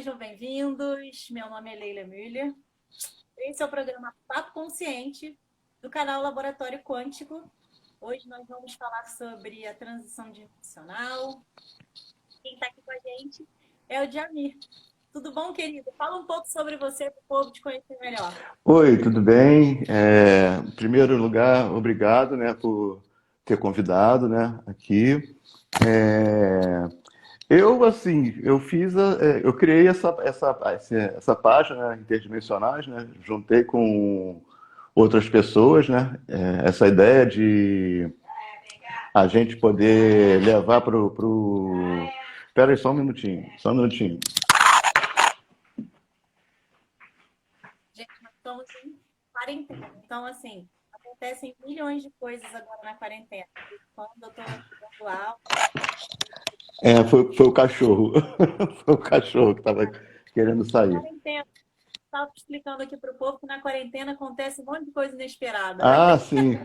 sejam bem-vindos. Meu nome é Leila Müller. Esse é o programa Papo Consciente do canal Laboratório Quântico. Hoje nós vamos falar sobre a transição dimensional. Quem está aqui com a gente é o Jamir. Tudo bom, querido? Fala um pouco sobre você para o povo te conhecer melhor. Oi, tudo bem? Em primeiro lugar, obrigado, né, por ter convidado, né, aqui. É, eu criei essa página, né, Interdimensionais, né, juntei com outras pessoas, né, essa ideia de a gente poder levar pro... Espera aí, só um minutinho. Gente, nós estamos em quarentena. Então, assim, acontecem milhões de coisas agora na quarentena. Quando eu estou dando aula, Foi o cachorro, foi o cachorro que estava querendo sair. quarentena. Estava explicando aqui para o povo que na quarentena acontece um monte de coisa inesperada, né? Ah, sim.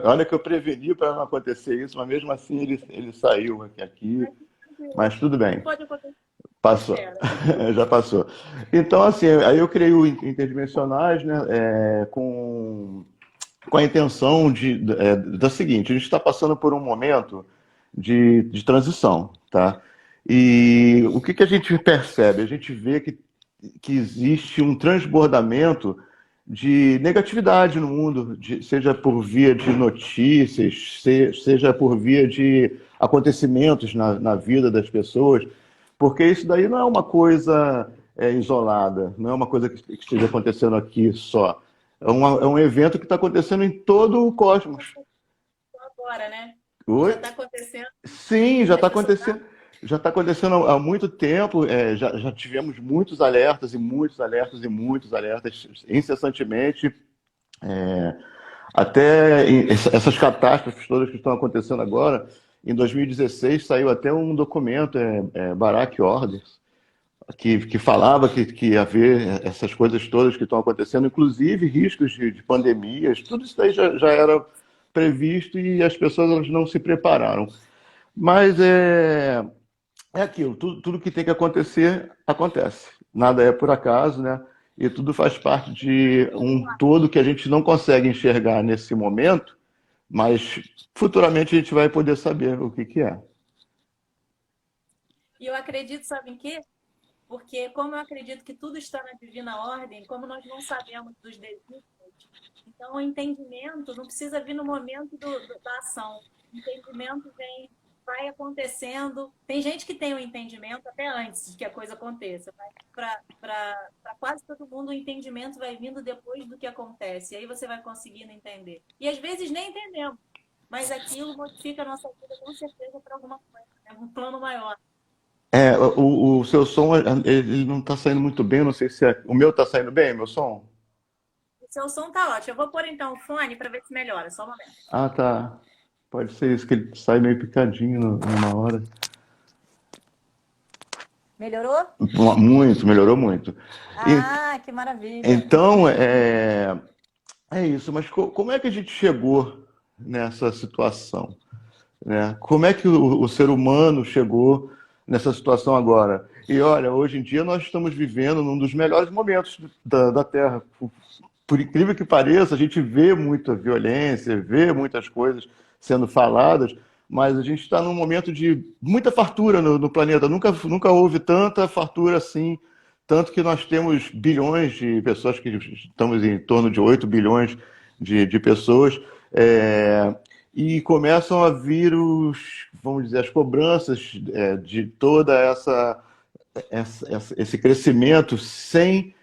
Olha que eu preveni para não acontecer isso, mas mesmo assim ele saiu aqui, Mas tranquilo, mas tudo tudo bem, pode acontecer, passou, espera. já passou. Então, assim, aí eu criei o Interdimensionais, né, com a intenção da seguinte: a gente está passando por um momento de transição, tá? E o que a gente percebe? A gente vê que existe um transbordamento de negatividade no mundo, seja por via de notícias, seja por via de acontecimentos na vida das pessoas, porque isso daí não é uma coisa isolada, não é uma coisa que esteja acontecendo aqui só. É um evento que está acontecendo em todo o cosmos. Agora, né? Já Oi? está acontecendo, Sim, já as está pessoas acontecendo. Já está acontecendo há muito tempo. Já tivemos muitos alertas e muitos alertas e muitos alertas incessantemente. Essas catástrofes todas que estão acontecendo agora. Em 2016 saiu até um documento, Barack Orders, que falava que ia haver essas coisas todas que estão acontecendo, inclusive riscos de pandemias. Tudo isso daí já era previsto e as pessoas elas não se prepararam. Mas é aquilo, tudo que tem que acontecer, acontece. Nada é por acaso, né? E tudo faz parte de um todo que a gente não consegue enxergar nesse momento, mas futuramente a gente vai poder saber o que é. e eu acredito, sabe em quê? Porque como eu acredito que tudo está na divina ordem, como nós não sabemos dos desígnios, então o entendimento não precisa vir no momento da ação. O entendimento vem, vai acontecendo. Tem gente que tem o entendimento até antes de que a coisa aconteça, mas para quase todo mundo o entendimento vai vindo depois do que acontece. E aí você vai conseguindo entender. E às vezes nem entendemos, mas aquilo modifica a nossa vida com certeza para alguma coisa, né? Um plano maior. O seu som, ele não está saindo muito bem, não sei se o meu está saindo bem, meu som? O seu som tá ótimo. Eu vou pôr então o fone para ver se melhora. Só um momento. Ah, tá. Pode ser isso, que ele sai meio picadinho numa hora. Melhorou? Muito, melhorou muito. E- Ah, que maravilha. Então, é isso, mas como é que a gente chegou nessa situação, né? Como é que o ser humano chegou nessa situação agora? E olha, hoje em dia nós estamos vivendo num dos melhores momentos da Terra. Por incrível que pareça, a gente vê muita violência, vê muitas coisas sendo faladas, mas a gente está num momento de muita fartura no planeta. Nunca houve tanta fartura assim, tanto que nós temos bilhões de pessoas, que estamos em torno de 8 bilhões de pessoas, e começam a vir vamos dizer, as cobranças de toda esse crescimento sem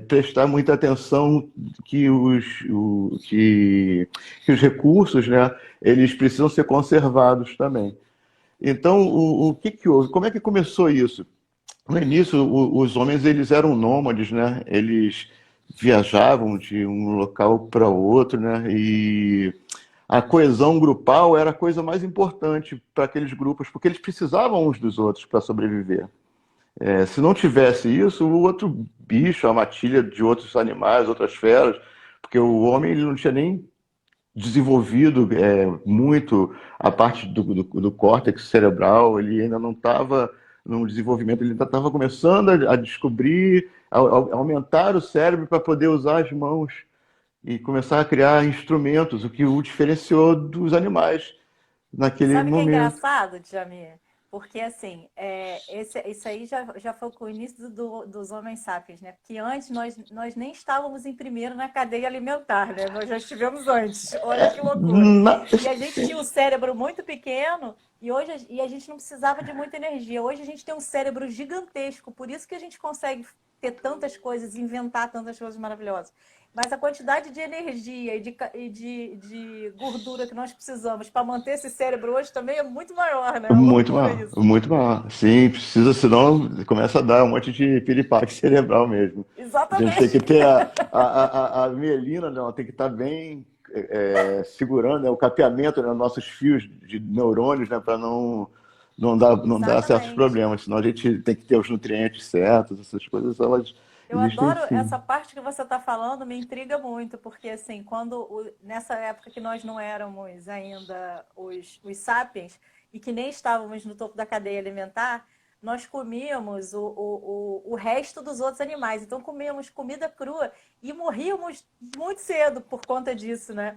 prestar muita atenção que os recursos, né, eles precisam ser conservados também. Então, o que houve? Como é que começou isso? No início, os homens eles eram nômades, né? Eles viajavam de um local para outro, né? E a coesão grupal era a coisa mais importante para aqueles grupos, porque eles precisavam uns dos outros para sobreviver. Se não tivesse isso, o outro bicho, a matilha de outros animais, outras feras, porque o homem ele não tinha nem desenvolvido muito a parte do córtex cerebral, ele ainda não estava num desenvolvimento, ele ainda estava começando a descobrir, a aumentar o cérebro para poder usar as mãos e começar a criar instrumentos, o que o diferenciou dos animais naquele Sabe o que é momento. engraçado, Djamir? Porque, assim, isso aí já foi com o início dos homens sapiens, né? Porque antes nós nem estávamos em primeiro na cadeia alimentar, né? Nós já estivemos antes. Olha que loucura. Na- E a gente tinha um cérebro muito pequeno e a gente não precisava de muita energia. Hoje a gente tem um cérebro gigantesco, por isso que a gente consegue ter tantas coisas, inventar tantas coisas maravilhosas. Mas a quantidade de energia e de gordura que nós precisamos para manter esse cérebro hoje também é muito maior, né? É uma Muito loucura maior, isso. muito maior. Sim, precisa, senão começa a dar um monte de piripaque cerebral mesmo. A gente tem que Exatamente. ter a mielina, né, ela tem que estar bem segurando, né, o capeamento, né, nossos fios de neurônios, né, para não dar certos Exatamente. problemas. Senão a gente tem que ter os nutrientes certos, essas coisas, elas Eu existem adoro sim. essa parte que você está falando, me intriga muito, porque assim, nessa época que nós não éramos ainda os sapiens e que nem estávamos no topo da cadeia alimentar, nós comíamos o resto dos outros animais. Então comíamos comida crua e morríamos muito cedo por conta disso, né?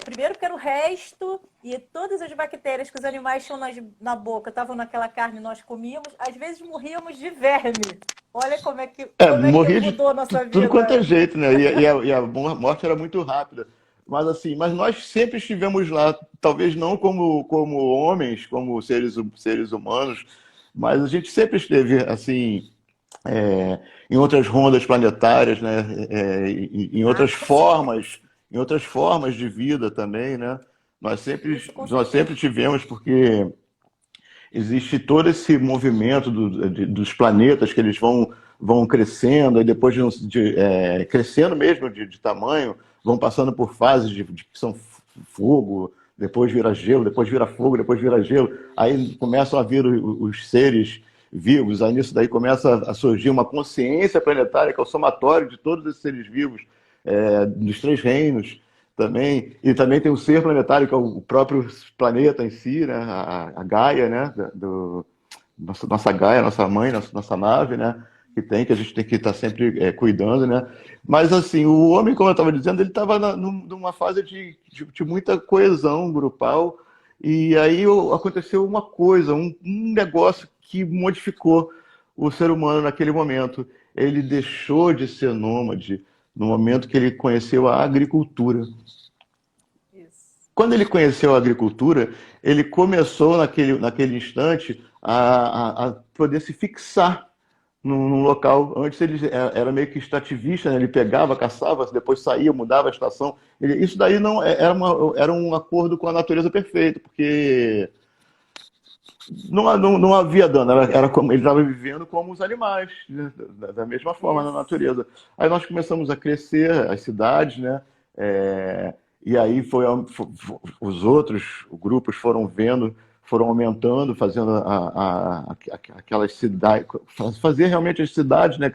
Primeiro porque era o resto e todas as bactérias que os animais tinham na boca estavam naquela carne que nós comíamos, às vezes morríamos de verme. Olha como é que Morria de mudou a nossa tudo quanto é vida. jeito, né? E a morte era muito rápida. Mas assim, mas nós sempre estivemos lá, talvez não como homens, como seres humanos, mas a gente sempre esteve assim em outras rondas planetárias, né? Em Ah, outras com certeza. formas, em outras formas de vida também, né? Nós Isso sempre, com nós sempre certeza. tivemos, porque existe todo esse movimento dos planetas que eles vão crescendo, e depois crescendo mesmo de tamanho, vão passando por fases que são fogo, depois vira gelo, depois vira fogo, depois vira gelo. Aí começam a vir os seres vivos, aí nisso daí começa a surgir uma consciência planetária, que é o somatório de todos esses seres vivos, dos três reinos também, e também tem o ser planetário, que é o próprio planeta em si, né? A Gaia, né? Nossa Gaia, nossa mãe, nossa nave, né? Que a gente tem que estar sempre cuidando, né? Mas assim, o homem, como eu estava dizendo, ele estava numa fase de muita coesão grupal, e aí aconteceu uma coisa, um negócio que modificou o ser humano naquele momento. Ele deixou de ser nômade no momento que ele conheceu a agricultura. Isso. Quando ele conheceu a agricultura, ele começou naquele instante a poder se fixar num local. Antes ele era meio que extrativista, né? Ele pegava, caçava, depois saía, mudava a estação. Isso daí não era um acordo com a natureza perfeito, porque não havia dano, era como ele estava vivendo como os animais, né? Da mesma forma na Isso. natureza. Aí nós começamos a crescer, as cidades, né? E aí os outros grupos foram vendo, foram aumentando, fazendo aquelas cidades, fazer realmente as cidades, né,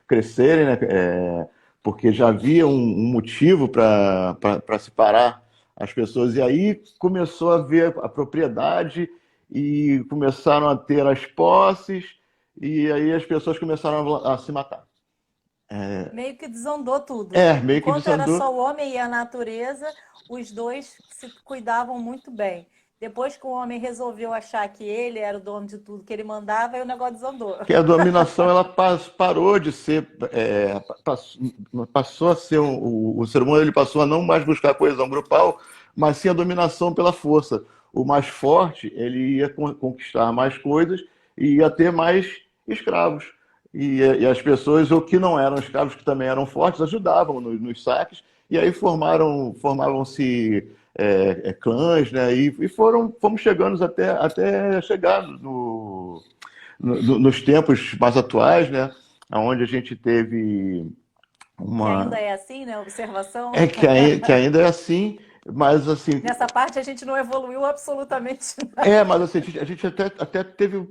crescerem, né? Porque já havia um motivo para separar as pessoas. E aí começou a ver a propriedade e começaram a ter as posses, e aí as pessoas começaram a se matar. Meio que desandou tudo. Meio que Enquanto era desandou. só o homem e a natureza, os dois se cuidavam muito bem. Depois que o homem resolveu achar que ele era o dono de tudo, que ele mandava, aí o negócio desandou. Que a dominação ela parou de ser, passou a ser o ser humano, ele passou a não mais buscar a coesão grupal, mas sim a dominação pela força. O mais forte ele ia conquistar mais coisas e ia ter mais escravos. E as pessoas, ou que não eram escravos, que também eram fortes, ajudavam nos saques, e aí formavam-se clãs, né? E fomos chegando até chegar nos tempos mais atuais, né? Onde a gente teve Que ainda uma. é assim, né? Observação. Que ainda é assim, mas assim. Nessa parte a gente não evoluiu absolutamente nada. Mas assim, a gente até teve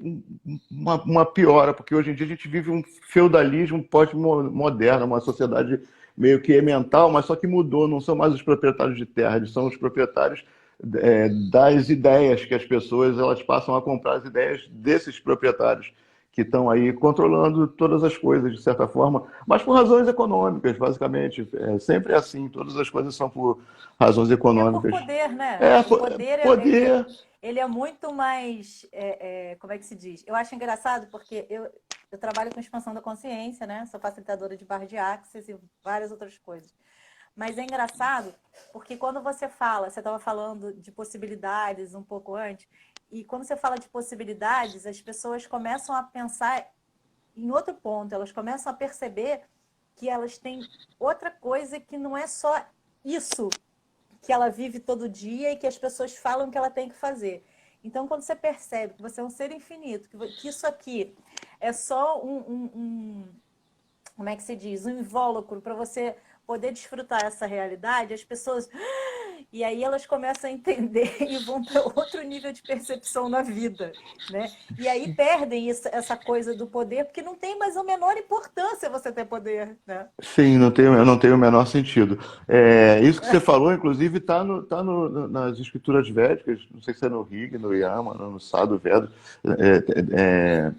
uma piora, porque hoje em dia a gente vive um feudalismo pós-moderno, uma sociedade meio que mental, mas só que mudou, não são mais os proprietários de terra, eles são os proprietários das ideias que as pessoas elas passam a comprar as ideias desses proprietários que estão aí controlando todas as coisas, de certa forma, mas por razões econômicas, basicamente. Sempre é assim, todas as coisas são por razões É por econômicas. poder, né? É, O poder, poder. ele é muito mais, como é que se diz? Eu acho engraçado porque eu trabalho com expansão da consciência, né? Sou facilitadora de barra de Access e várias outras coisas. Mas é engraçado porque quando você fala, você estava falando de possibilidades um pouco antes, e quando você fala de possibilidades, as pessoas começam a pensar em outro ponto, elas começam a perceber que elas têm outra coisa que não é só isso que ela vive todo dia e que as pessoas falam que ela tem que fazer. Então, quando você percebe que você é um ser infinito, que isso aqui é só como é que se diz? Um invólucro para você poder desfrutar essa realidade, as pessoas. E aí elas começam a entender e vão para outro nível de percepção na vida, né? E aí perdem essa coisa do poder, porque não tem mais a menor importância você ter poder, né? Sim, não tem o menor sentido. Isso que você falou, inclusive, está nas escrituras védicas, não sei se é no Rig, no Yama, no Sado Veda, é, é,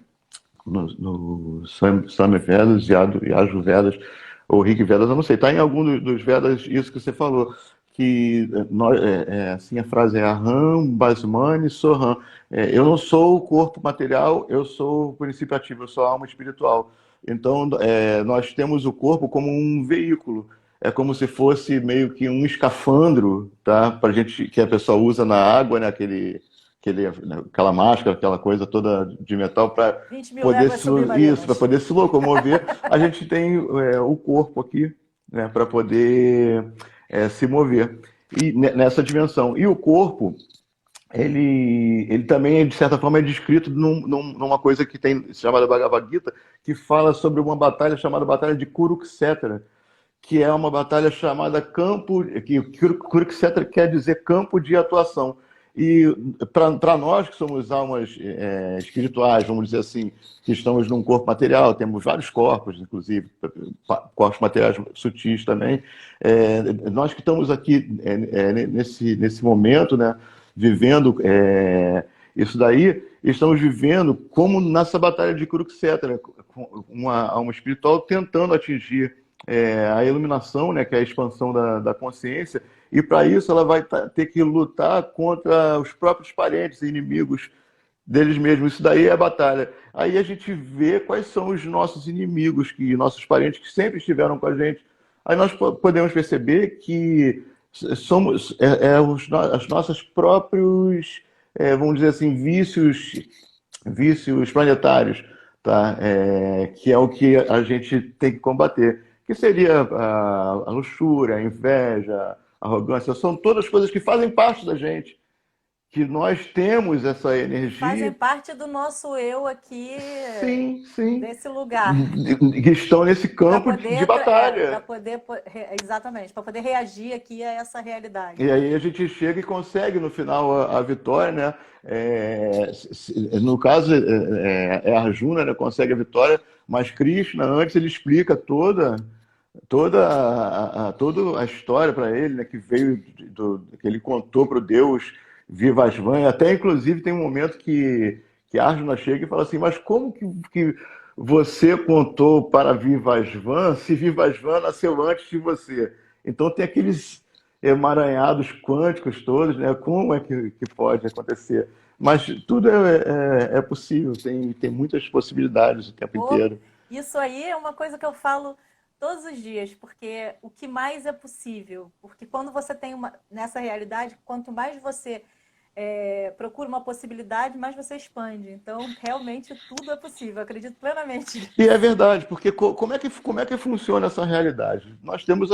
no Same Vedas, Yaju Vedas, ou Rig Vedas, eu não sei, está em algum dos Vedas isso que você falou, que assim a frase é Aham, Basmani, Soham. Eu não sou o corpo material, eu sou o princípio ativo, eu sou a alma espiritual. Então, nós temos o corpo como um veículo, é como se fosse meio que um escafandro, tá? Pra gente, que a pessoa usa na água, né? Aquela máscara, aquela coisa toda de metal para 20 mil poder léguas para submarinas. poder se locomover. A gente tem o corpo aqui, né? Para poder se mover e nessa dimensão. E o corpo ele também, de certa forma, é descrito numa coisa que tem chamada Bhagavad Gita, que fala sobre uma batalha chamada Batalha de Kurukshetra, que é uma batalha chamada campo, que Kurukshetra quer dizer campo de atuação. E para nós que somos almas espirituais, vamos dizer assim, que estamos num corpo material, temos vários corpos, inclusive, corpos materiais sutis também, nós que estamos aqui nesse momento, né, vivendo isso daí, estamos vivendo como nessa batalha de Kurukshetra, com uma alma espiritual tentando atingir a iluminação, né, que é a expansão da consciência, e para isso ela vai ter que lutar contra os próprios parentes e inimigos deles mesmos. Isso daí é a batalha. Aí a gente vê quais são os nossos inimigos, nossos parentes que sempre estiveram com a gente. Aí nós podemos perceber que somos os nossos próprios, vamos dizer assim, vícios planetários, tá? Que é o que a gente tem que combater, que seria a luxúria, a inveja, a arrogância, são todas coisas que fazem parte da gente, que nós temos essa Que fazem energia, parte do nosso eu aqui, sim, sim, desse lugar. que estão nesse Para campo de poder, batalha. exatamente, para poder reagir aqui a essa realidade. E aí a gente chega e consegue no final a vitória, né? No caso a Arjuna, né? Consegue a vitória, mas Krishna antes ele explica toda a história para ele, né? Que veio que ele contou para o Deus Vivasvan. Até inclusive tem um momento que Arjuna chega e fala assim: mas como que você contou para Vivasvan se Vivasvan nasceu antes de você? Então tem aqueles emaranhados quânticos todos, né? Como é que pode acontecer? Mas tudo é possível, tem muitas possibilidades o tempo Pô, inteiro. isso aí é uma coisa que eu falo todos os dias, porque o que mais é possível? Porque quando você tem nessa realidade, quanto mais você procura uma possibilidade, mais você expande. Então, realmente, tudo é possível. Eu acredito plenamente E é nisso. verdade, porque como é que funciona essa realidade? Nós temos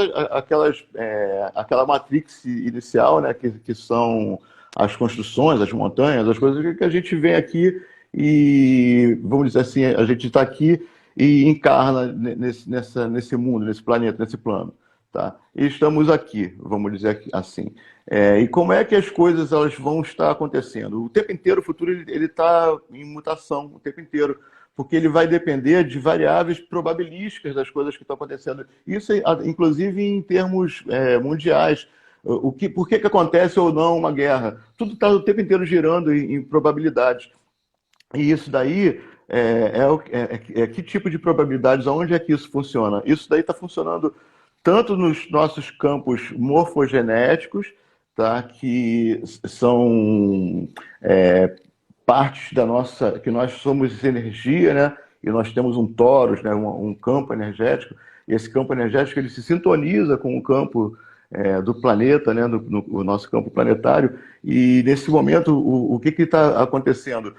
aquela matrix inicial, né, que são as construções, as montanhas, as coisas que a gente vem aqui e, vamos dizer assim, a gente está aqui e encarna nesse mundo, nesse planeta, nesse plano, tá? E estamos aqui, vamos dizer assim. E como é que as coisas elas vão estar acontecendo? O tempo inteiro, o futuro ele está em mutação, o tempo inteiro, porque ele vai depender de variáveis probabilísticas das coisas que estão acontecendo. Isso, inclusive, em termos mundiais. Por que acontece ou não uma guerra? Tudo está o tempo inteiro girando em probabilidades. E isso daí que tipo de probabilidades, aonde é que isso funciona? Isso daí está funcionando tanto nos nossos campos morfogenéticos, tá? Que são partes da nossa, que nós somos energia, né? E nós temos um torus, né? Um campo energético, e esse campo energético ele se sintoniza com o campo do planeta, né? No nosso campo planetário, e nesse momento o que está acontecendo?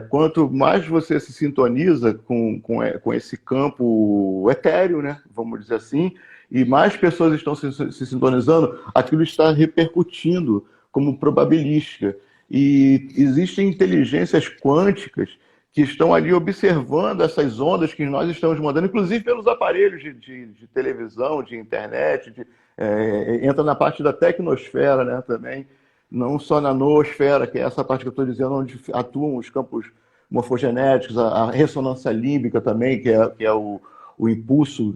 Quanto mais você se sintoniza com esse campo etéreo, né? Vamos dizer assim, e mais pessoas estão se sintonizando, aquilo está repercutindo como probabilística. E existem inteligências quânticas que estão ali observando essas ondas que nós estamos mandando, inclusive pelos aparelhos de televisão, de internet, entra na parte da tecnosfera, né, também, não só na noosfera, que é essa parte que eu estou dizendo, onde atuam os campos morfogenéticos, a ressonância límbica também, que é o impulso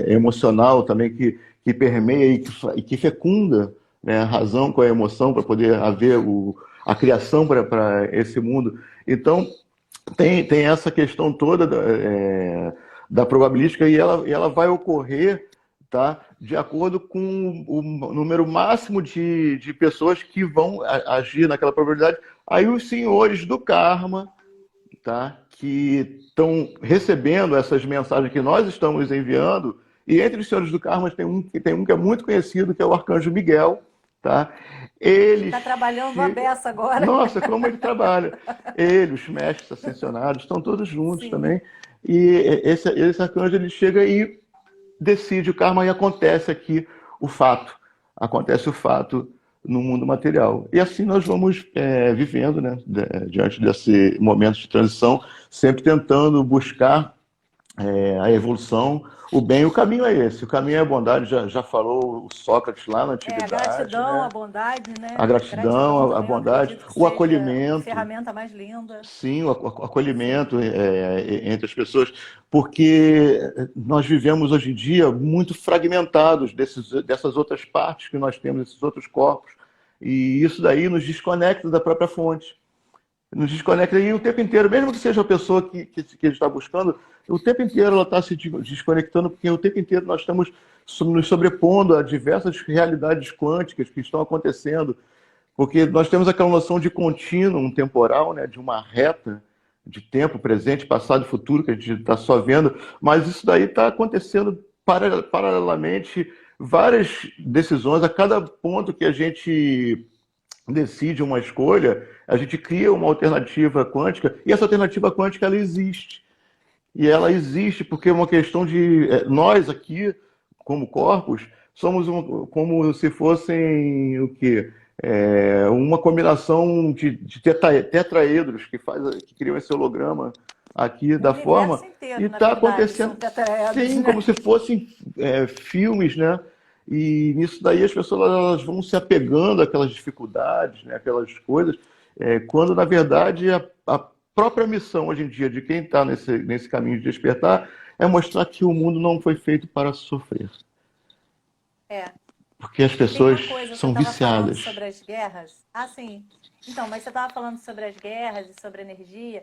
emocional também que permeia e que fecunda, né, a razão com a emoção para poder haver a criação para esse mundo. Então, tem essa questão toda da probabilística e ela vai ocorrer, tá, de acordo com o número máximo de pessoas que vão agir naquela probabilidade. Aí os senhores do karma, tá, que estão recebendo essas mensagens que nós estamos enviando, e entre os senhores do karma tem um que é muito conhecido, que é o Arcanjo Miguel, tá? Ele está trabalhando a chega... beça agora. Nossa, como ele trabalha. Ele, os mestres ascensionados, estão todos juntos Sim. também. E esse arcanjo ele chega e decide o karma e acontece aqui o fato. Acontece o fato no mundo material. E assim nós vamos vivendo, né, diante desse momento de transição, sempre tentando buscar a evolução, o bem. O caminho é esse. O caminho é a bondade. Já falou o Sócrates lá na A antiguidade, gratidão, né? a bondade, né? A gratidão, a Também, eu bondade, acredito que o seja a acolhimento. ferramenta mais linda. Sim, o acolhimento entre as pessoas, porque nós vivemos hoje em dia muito fragmentados dessas outras partes que nós temos, esses outros corpos, e isso daí nos desconecta da própria fonte. Nos desconecta aí o tempo inteiro, mesmo que seja a pessoa que está buscando, o tempo inteiro ela está se desconectando, porque o tempo inteiro nós estamos nos sobrepondo a diversas realidades quânticas que estão acontecendo, porque nós temos aquela noção de contínuo temporal, né, de uma reta de tempo, presente, passado e futuro, que a gente está só vendo, mas isso daí está acontecendo paralelamente, várias decisões, a cada ponto que a gente decide uma escolha, a gente cria uma alternativa quântica, e essa alternativa quântica ela existe. E ela existe porque é uma questão de... nós aqui, como corpos, somos como se fossem o quê? Uma combinação de tetraedros que criam esse holograma aqui da forma. Inteiro, e está acontecendo, sim, né? como se fossem filmes, né? E nisso daí as pessoas elas vão se apegando àquelas dificuldades, né? Aquelas coisas, quando na verdade a própria missão hoje em dia de quem está nesse caminho de despertar é mostrar que o mundo não foi feito para sofrer. Porque as pessoas são viciadas. Sobre as guerras. Ah, sim. Então, mas você estava falando sobre as guerras e sobre energia.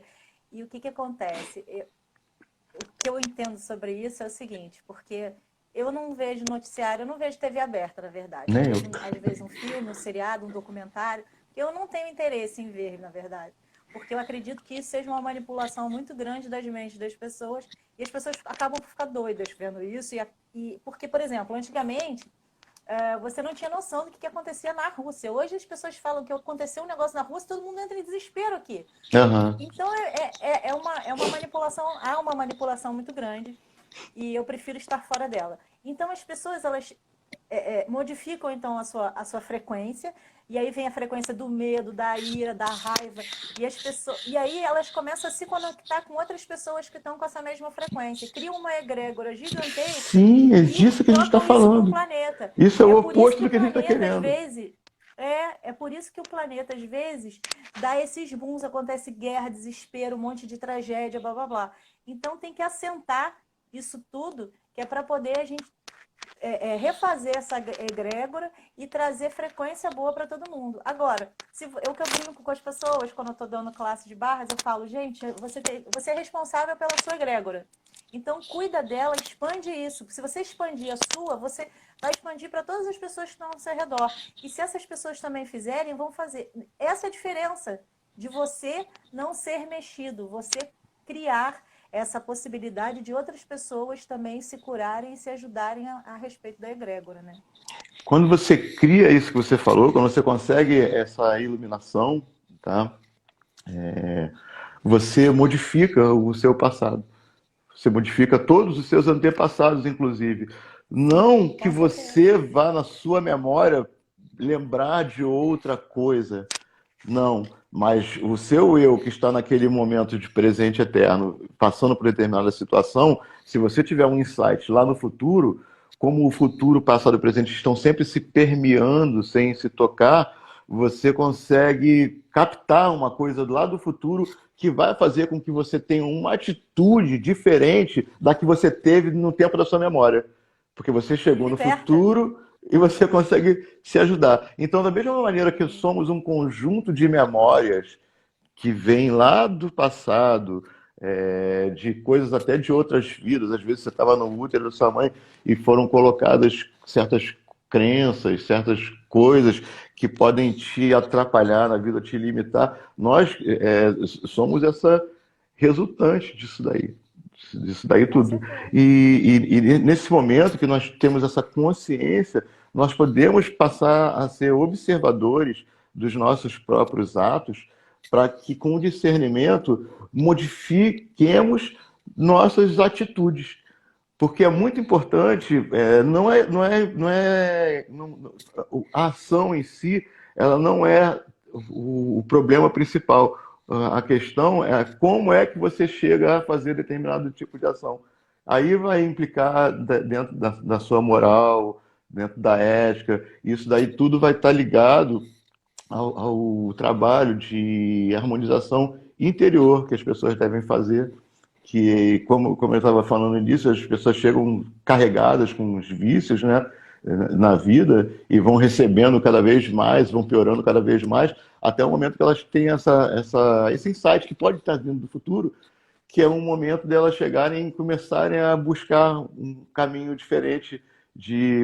E o que acontece? O que eu entendo sobre isso é o seguinte, porque eu não vejo noticiário, eu não vejo TV aberta, na verdade. Nem eu vejo, às vezes, um filme, um seriado, um documentário, que eu não tenho interesse em ver, na verdade. Porque eu acredito que isso seja uma manipulação muito grande das mentes das pessoas, e as pessoas acabam por ficar doidas vendo isso. Porque, por exemplo, antigamente, você não tinha noção do que acontecia na Rússia. Hoje as pessoas falam que aconteceu um negócio na Rússia, todo mundo entra em desespero aqui. Uhum. Então é uma manipulação, há uma manipulação muito grande, e eu prefiro estar fora dela. Então as pessoas, elas modificam então a sua frequência, e aí vem a frequência do medo, da ira, da raiva, e aí elas começam a se conectar com outras pessoas que estão com essa mesma frequência, criam uma egrégora gigantesca. Sim, é disso que a gente está falando. Isso é o oposto do que a gente está querendo. Às vezes, é por isso que o planeta, às vezes, dá esses booms, acontece guerra, desespero, um monte de tragédia, blá, blá, blá. Então tem que assentar isso tudo, que é para poder a gente refazer essa egrégora e trazer frequência boa para todo mundo. Agora, eu que eu brinco com as pessoas, quando eu estou dando classe de barras, eu falo, gente, você é responsável pela sua egrégora. Então, cuida dela, expande isso. Se você expandir a sua, você vai expandir para todas as pessoas que estão ao seu redor. E se essas pessoas também fizerem, vão fazer. Essa é a diferença de você não ser mexido, você criar essa possibilidade de outras pessoas também se curarem e se ajudarem a respeito da egrégora, né? Quando você cria isso que você falou, quando você consegue essa iluminação, tá? Você modifica o seu passado. Você modifica todos os seus antepassados, inclusive. Não que você vá na sua memória lembrar de outra coisa. Não, mas o seu eu que está naquele momento de presente eterno, passando por determinada situação, se você tiver um insight lá no futuro, como o futuro, passado e presente estão sempre se permeando sem se tocar, você consegue captar uma coisa lá do futuro que vai fazer com que você tenha uma atitude diferente da que você teve no tempo da sua memória. Porque você chegou no futuro e você consegue se ajudar. Então, da mesma maneira que somos um conjunto de memórias que vem lá do passado, de coisas até de outras vidas, às vezes você estava no útero da sua mãe e foram colocadas certas crenças, certas coisas que podem te atrapalhar na vida, te limitar. Nós somos essa resultante disso daí tudo. E nesse momento que nós temos essa consciência, nós podemos passar a ser observadores dos nossos próprios atos para que, com o discernimento, modifiquemos nossas atitudes. Porque é muito importante, a ação em si, ela não é o problema principal. A questão é como é que você chega a fazer determinado tipo de ação. Aí vai implicar dentro da sua moral, dentro da ética, isso daí tudo vai estar ligado ao trabalho de harmonização interior que as pessoas devem fazer, que, como eu estava falando nisso, as pessoas chegam carregadas com os vícios, né, na vida e vão recebendo cada vez mais, vão piorando cada vez mais, até o momento que elas têm esse insight que pode estar vindo do futuro, que é um momento delas chegarem e começarem a buscar um caminho diferente,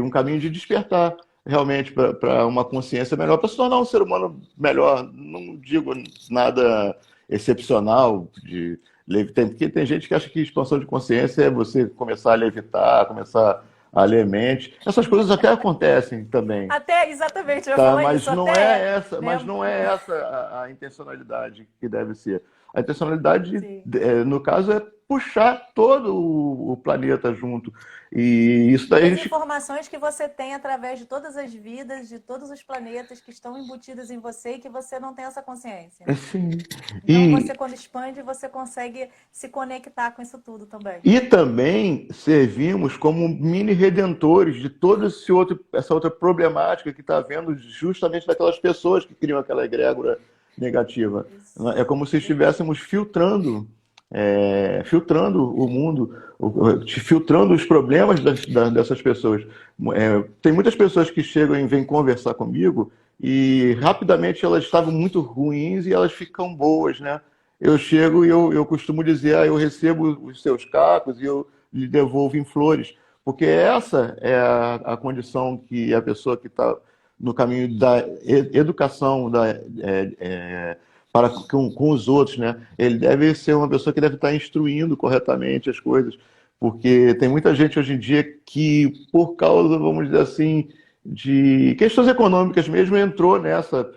um caminho de despertar realmente para uma consciência melhor, para se tornar um ser humano melhor. Não digo nada excepcional, porque tem gente que acha que expansão de consciência é você começar a levitar, começar a ler mente. Essas coisas até acontecem também. Exatamente, eu ia falar mas isso. Mas não é essa a intencionalidade que deve ser. A intencionalidade, no caso, é puxar todo o planeta junto. E isso daí as informações que você tem através de todas as vidas, de todos os planetas que estão embutidos em você e que você não tem essa consciência. Sim. Então, você, quando expande, você consegue se conectar com isso tudo também. E também servimos como mini redentores de toda essa outra problemática que está havendo justamente daquelas pessoas que criam aquela egrégora negativa. Isso. É como se estivéssemos filtrando o mundo, filtrando os problemas dessas pessoas. Tem muitas pessoas que chegam e vêm conversar comigo e rapidamente elas estavam muito ruins e elas ficam boas, né? Eu chego e eu costumo dizer, eu recebo os seus cacos e eu lhe devolvo em flores, porque essa é a condição que a pessoa que está no caminho da educação, para com os outros, né? Ele deve ser uma pessoa que deve estar instruindo corretamente as coisas, porque tem muita gente hoje em dia que, por causa, vamos dizer assim, de questões econômicas mesmo, entrou nessa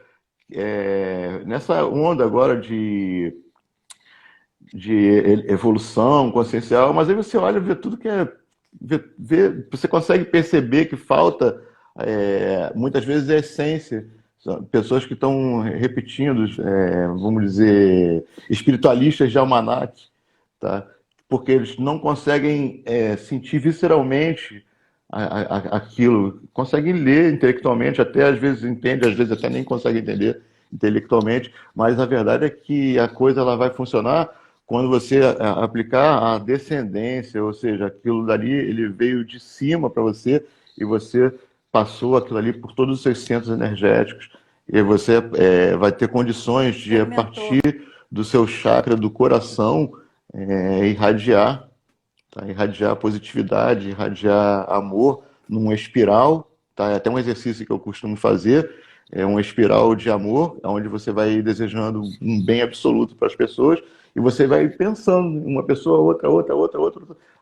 onda agora de evolução consciencial, mas aí você olha e vê tudo que você consegue perceber que falta, muitas vezes, a essência. Pessoas que estão repetindo, vamos dizer, espiritualistas de almanaque, tá? Porque eles não conseguem sentir visceralmente aquilo, conseguem ler intelectualmente, até às vezes entende, às vezes até nem consegue entender intelectualmente, mas a verdade é que a coisa ela vai funcionar quando você aplicar a descendência, ou seja, aquilo dali, ele veio de cima para você e você passou aquilo ali por todos os seus centros energéticos e você vai ter condições de, a Experimentou. partir do seu chakra do coração, irradiar, tá? Irradiar positividade, irradiar amor numa espiral, tá? É até um exercício que eu costumo fazer, é uma espiral de amor, onde você vai desejando um bem absoluto para as pessoas e você vai pensando em uma pessoa, outra.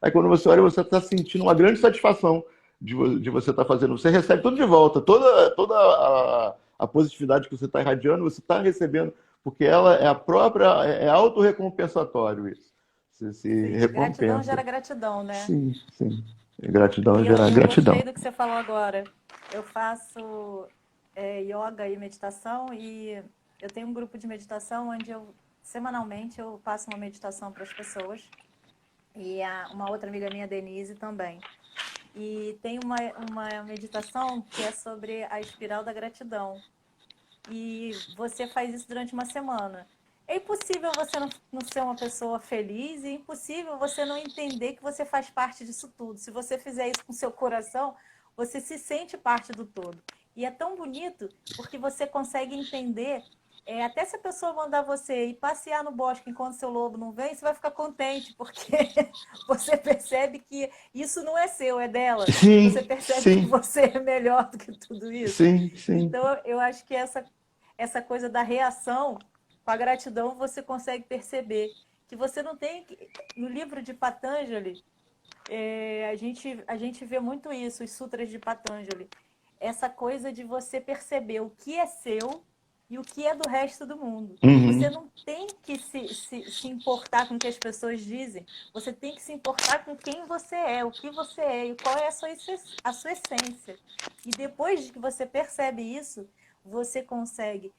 Aí quando você olha, você está sentindo uma grande satisfação de você estar fazendo. Você recebe tudo de volta, toda a positividade que você está irradiando, você está recebendo, porque ela é a própria, é autorrecompensatório isso. Você se Sim, gratidão recompensa. gera gratidão, né? Sim, sim. Gratidão E eu, gera eu gratidão. gostei do que você falou agora. Eu faço yoga e meditação e eu tenho um grupo de meditação onde semanalmente eu passo uma meditação para as pessoas e uma outra amiga minha, Denise, também. E tem uma meditação que é sobre a espiral da gratidão. E você faz isso durante uma semana. É impossível você não ser uma pessoa feliz e é impossível você não entender que você faz parte disso tudo. Se você fizer isso com seu coração, você se sente parte do todo. E é tão bonito porque você consegue entender, até se a pessoa mandar você ir passear no bosque enquanto seu lobo não vem, você vai ficar contente, porque você percebe que isso não é seu, é dela. Sim, Você percebe que sim, você é melhor do que tudo isso. sim, sim. Então, eu acho que essa coisa da reação, com a gratidão, você consegue perceber que você não tem... No livro de Patanjali, a gente vê muito isso, os sutras de Patanjali. Essa coisa de você perceber o que é seu e o que é do resto do mundo. Uhum. Você não tem que se importar com o que as pessoas dizem. Você tem que se importar com quem você é, o que você é e qual é a sua essência. E depois que você percebe isso, você consegue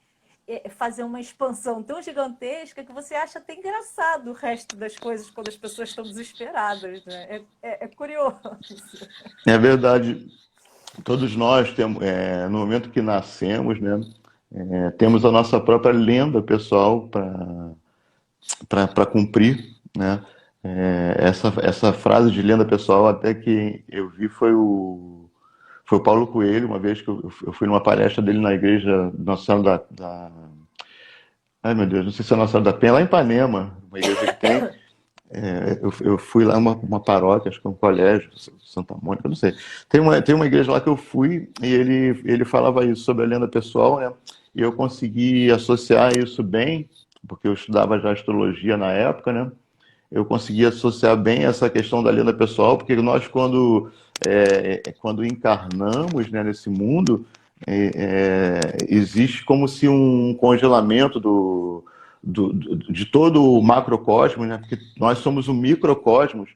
fazer uma expansão tão gigantesca que você acha até engraçado o resto das coisas quando as pessoas estão desesperadas, né? É curioso. É verdade. Todos nós temos, no momento que nascemos, né, temos a nossa própria lenda pessoal para cumprir, né? Essa frase de lenda pessoal, até que eu vi foi o Paulo Coelho, uma vez que eu fui numa palestra dele na igreja Nossa Senhora Ai, meu Deus, não sei se é Nossa Senhora da Penha, lá em Ipanema, uma igreja que tem. Eu fui lá, uma paróquia, acho que é um colégio, Santa Mônica, não sei. Tem uma igreja lá que eu fui e ele falava isso sobre a lenda pessoal, né? E eu consegui associar isso bem, porque eu estudava já astrologia na época, né? Eu consegui associar bem essa questão da lenda pessoal, porque nós, quando encarnamos, né, nesse mundo, existe como se um congelamento de todo o macrocosmos, né? Porque nós somos um microcosmos,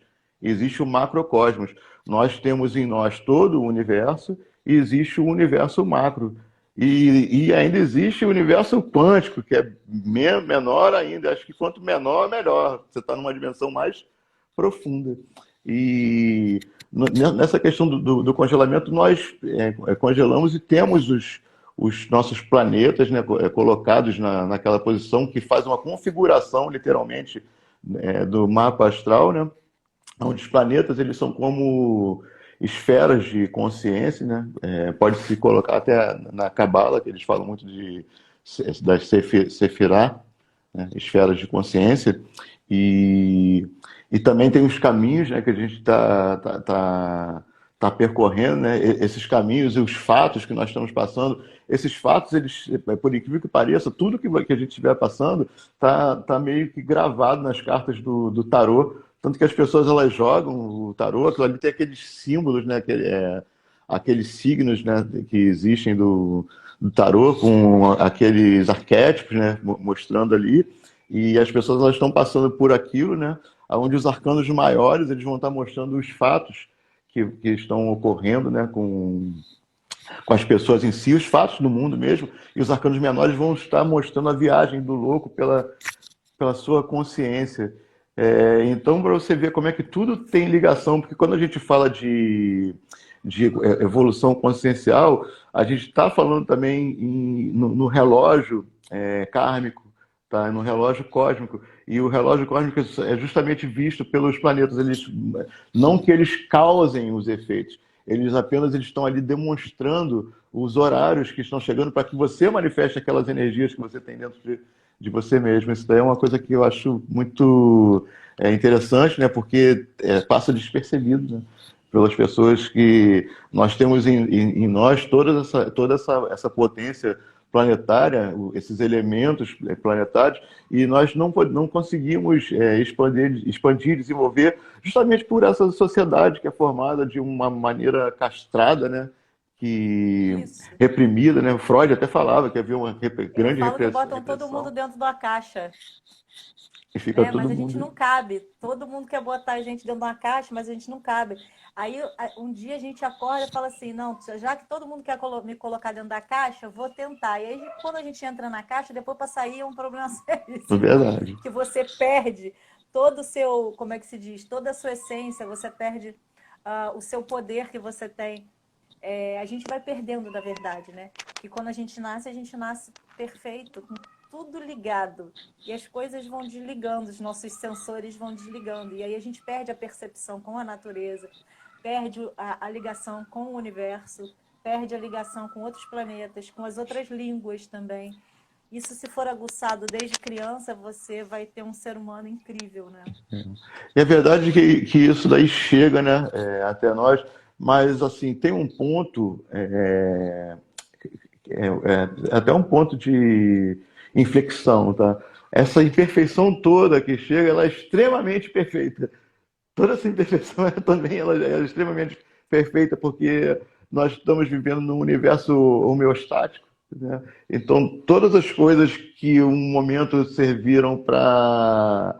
existe o macrocosmos. Nós temos em nós todo o universo e existe o universo macro. E ainda existe o universo quântico, que é menor ainda. Acho que quanto menor, melhor. Você está numa dimensão mais profunda. E nessa questão do congelamento, nós congelamos e temos os nossos planetas, né, colocados naquela posição que faz uma configuração, literalmente, do mapa astral, né, onde os planetas eles são como esferas de consciência, né? Pode-se colocar até na Cabala, que eles falam muito das Sefirá, né, esferas de consciência, e também tem os caminhos, né, que a gente tá percorrendo, né, esses caminhos e os fatos que nós estamos passando. Esses fatos, eles, por incrível que pareça, tudo que a gente estiver passando tá meio que gravado nas cartas do tarô, tanto que as pessoas elas jogam o tarô, aquilo ali tem aqueles símbolos, né, aqueles signos, né, que existem do tarô, com aqueles arquétipos, né, mostrando ali, e as pessoas elas estão passando por aquilo, né, onde os arcanos maiores eles vão estar mostrando os fatos que estão ocorrendo, né, com as pessoas em si, os fatos do mundo mesmo, e os arcanos menores vão estar mostrando a viagem do louco pela sua consciência. Então, para você ver como é que tudo tem ligação, porque quando a gente fala de evolução consciencial, a gente está falando também no relógio kármico, tá? No relógio cósmico. E o relógio cósmico é justamente visto pelos planetas. Eles, não que eles causem os efeitos, eles estão ali demonstrando os horários que estão chegando para que você manifeste aquelas energias que você tem dentro de você mesmo. Isso daí é uma coisa que eu acho muito interessante, né? Porque passa despercebido, né? Pelas pessoas que nós temos em nós toda essa potência planetária, esses elementos planetários, e nós não conseguimos expandir, desenvolver, justamente por essa sociedade que é formada de uma maneira castrada, né? Que Isso. reprimida, né? Freud até falava que havia uma Eu grande falo que botam todo mundo repressão, dentro de uma caixa, e fica né? todo Mas a gente mundo. não cabe. Todo mundo quer botar a gente dentro de uma caixa, mas a gente não cabe. Aí um dia a gente acorda e fala assim, não, já que todo mundo quer me colocar dentro da caixa, eu vou tentar. E aí quando a gente entra na caixa, depois para sair é um problema É seríssimo, verdade. que você perde todo o seu, como é que se diz, toda a sua essência, você perde o seu poder que você tem. A gente vai perdendo, na verdade, né? E quando a gente nasce perfeito, com tudo ligado. E as coisas vão desligando, os nossos sensores vão desligando. E aí a gente perde a percepção com a natureza, perde a ligação com o universo, perde a ligação com outros planetas, com as outras línguas também. Isso, se for aguçado desde criança, você vai ter um ser humano incrível, né? E é verdade que isso daí chega, né, até nós, mas assim, tem um ponto, até um ponto de inflexão, tá? Essa imperfeição toda que chega, ela é extremamente perfeita. Toda essa imperfeição também ela é extremamente perfeita, porque nós estamos vivendo num universo homeostático, né? Então, todas as coisas que um momento serviram para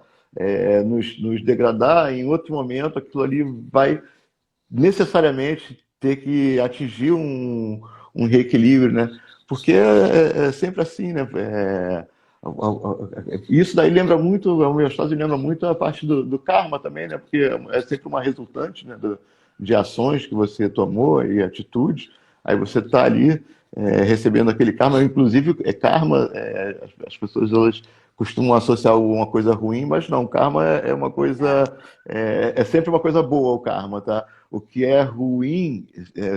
nos degradar, em outro momento aquilo ali vai necessariamente ter que atingir um reequilíbrio, né? Porque é sempre assim, né? Isso daí lembra muito, a homeostase lembra muito a parte do karma também, né? Porque é sempre uma resultante, né? De ações que você tomou e atitudes. Aí você está ali recebendo aquele karma, inclusive karma, as pessoas elas costumam associar uma coisa ruim, mas não, karma é uma coisa, é sempre uma coisa boa o karma, tá? O que é ruim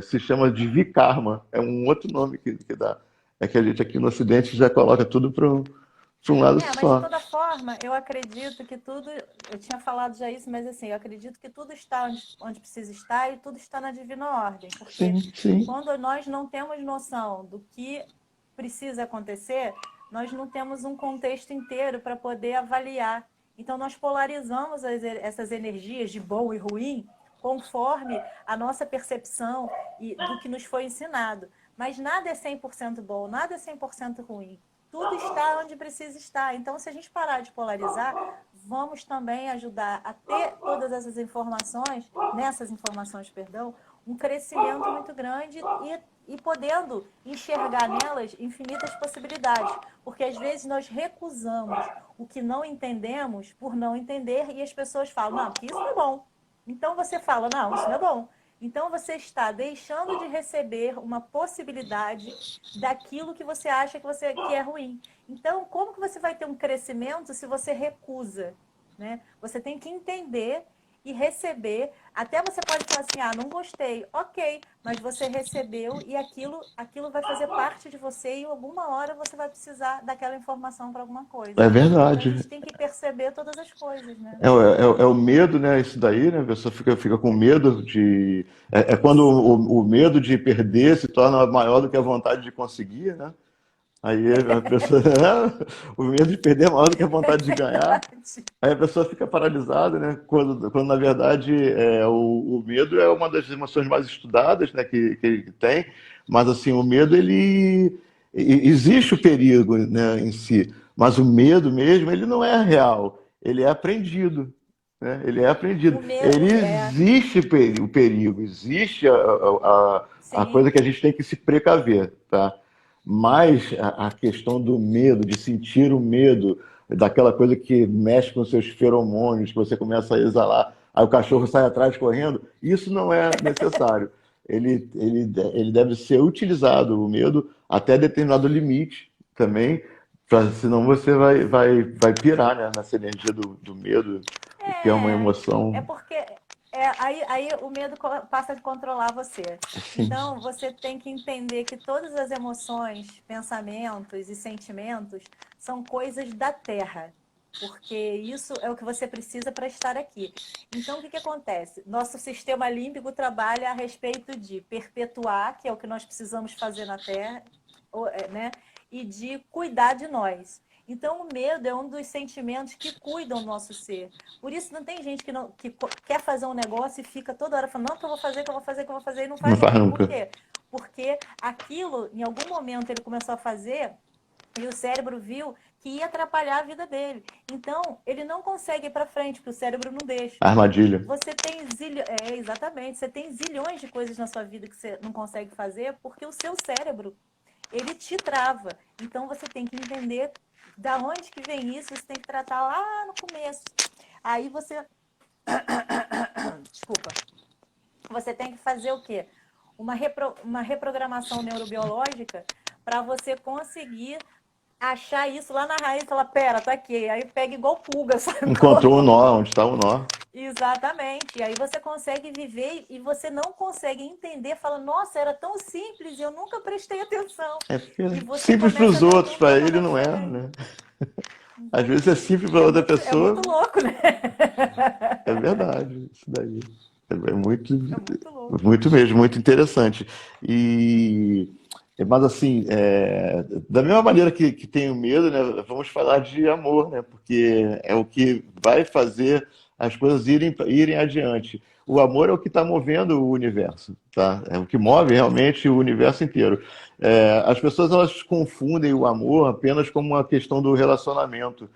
se chama de vikarma, é um outro nome que dá. É que a gente aqui no Ocidente já coloca tudo para um lado Mas de só. toda forma, eu acredito que tudo, eu tinha falado já isso, mas assim, eu acredito que tudo está onde precisa estar e tudo está na divina ordem, porque Sim, sim. quando nós não temos noção do que precisa acontecer, nós não temos um contexto inteiro para poder avaliar. Então, nós polarizamos essas energias de bom e ruim conforme a nossa percepção e do que nos foi ensinado. Mas nada é 100% bom, nada é 100% ruim. Tudo está onde precisa estar. Então, se a gente parar de polarizar, vamos também ajudar a ter todas essas informações, perdão, um crescimento muito grande e podendo enxergar nelas infinitas possibilidades. Porque às vezes nós recusamos o que não entendemos por não entender e as pessoas falam, não, porque isso não é bom. Então você fala, não, isso não é bom. Então você está deixando de receber uma possibilidade daquilo que você acha que é ruim. Então, como que você vai ter um crescimento se você recusa, né? Você tem que entender e receber. Até você pode falar assim, não gostei. Ok, mas você recebeu e aquilo vai fazer parte de você e alguma hora você vai precisar daquela informação para alguma coisa. É Então, a verdade. gente tem que perceber todas as coisas, né? É o medo, né? Isso daí, né? A pessoa fica com medo de. É quando o medo de perder se torna maior do que a vontade de conseguir, né? Aí a pessoa. O medo de perder é maior do que a vontade de ganhar. Aí a pessoa fica paralisada, né? Quando na verdade o medo é uma das emoções mais estudadas, né? Que tem. Mas assim, o medo, existe o perigo, né, em si. Mas o medo mesmo, ele não é real. Ele é aprendido, né? Ele é aprendido. O medo Ele existe o perigo, existe a Sim. coisa que a gente tem que se precaver, tá? Mas a questão do medo, de sentir o medo, daquela coisa que mexe com os seus feromônios, que você começa a exalar, aí o cachorro sai atrás correndo, isso não é necessário. Ele deve ser utilizado, o medo, até determinado limite também, Senão você vai pirar, né, nessa energia do medo, que é uma É, é emoção. porque aí o medo passa a controlar você. Assim, Então, você tem que entender que todas as emoções, pensamentos e sentimentos são coisas da Terra, porque isso é o que você precisa para estar aqui. Então, o que que acontece? Nosso sistema límbico trabalha a respeito de perpetuar, que é o que nós precisamos fazer na Terra, né? E de cuidar de nós. Então, o medo é um dos sentimentos que cuidam do nosso ser. Por isso, não tem gente que quer fazer um negócio e fica toda hora falando, não, que eu vou fazer, que eu vou fazer, que eu vou fazer, e não não faz faz nunca. Por nunca. quê? Porque aquilo, em algum momento, ele começou a fazer e o cérebro viu que ia atrapalhar a vida dele. Então, ele não consegue ir para frente, porque o cérebro não deixa. Armadilha. Você tem exatamente, você tem zilhões de coisas na sua vida que você não consegue fazer porque o seu cérebro, ele te trava. Então, você tem que entender da onde que vem isso, você tem que tratar lá no começo. Aí você, desculpa, você tem que fazer o quê? Uma reprogramação neurobiológica para você conseguir achar isso lá na raiz e falar, pera, tá aqui. Aí pega igual pulga, sabe Encontrou o como? nó, onde está o nó. Exatamente. E aí você consegue viver e você não consegue entender, fala, nossa, era tão simples e eu nunca prestei atenção. É porque E é você simples para começa a os ver o outros, mundo para andando ele na não sua é, frente. né? Às vezes é simples para outra É muito pessoa, louco, né? é verdade, isso daí. É muito, É muito louco. muito mesmo, muito interessante. E, mas assim, da mesma maneira que tenho medo, né, vamos falar de amor, né, porque é o que vai fazer as coisas irem adiante. O amor é o que está movendo o universo, tá? É o que move realmente o universo inteiro. As pessoas elas confundem o amor apenas como uma questão do relacionamento.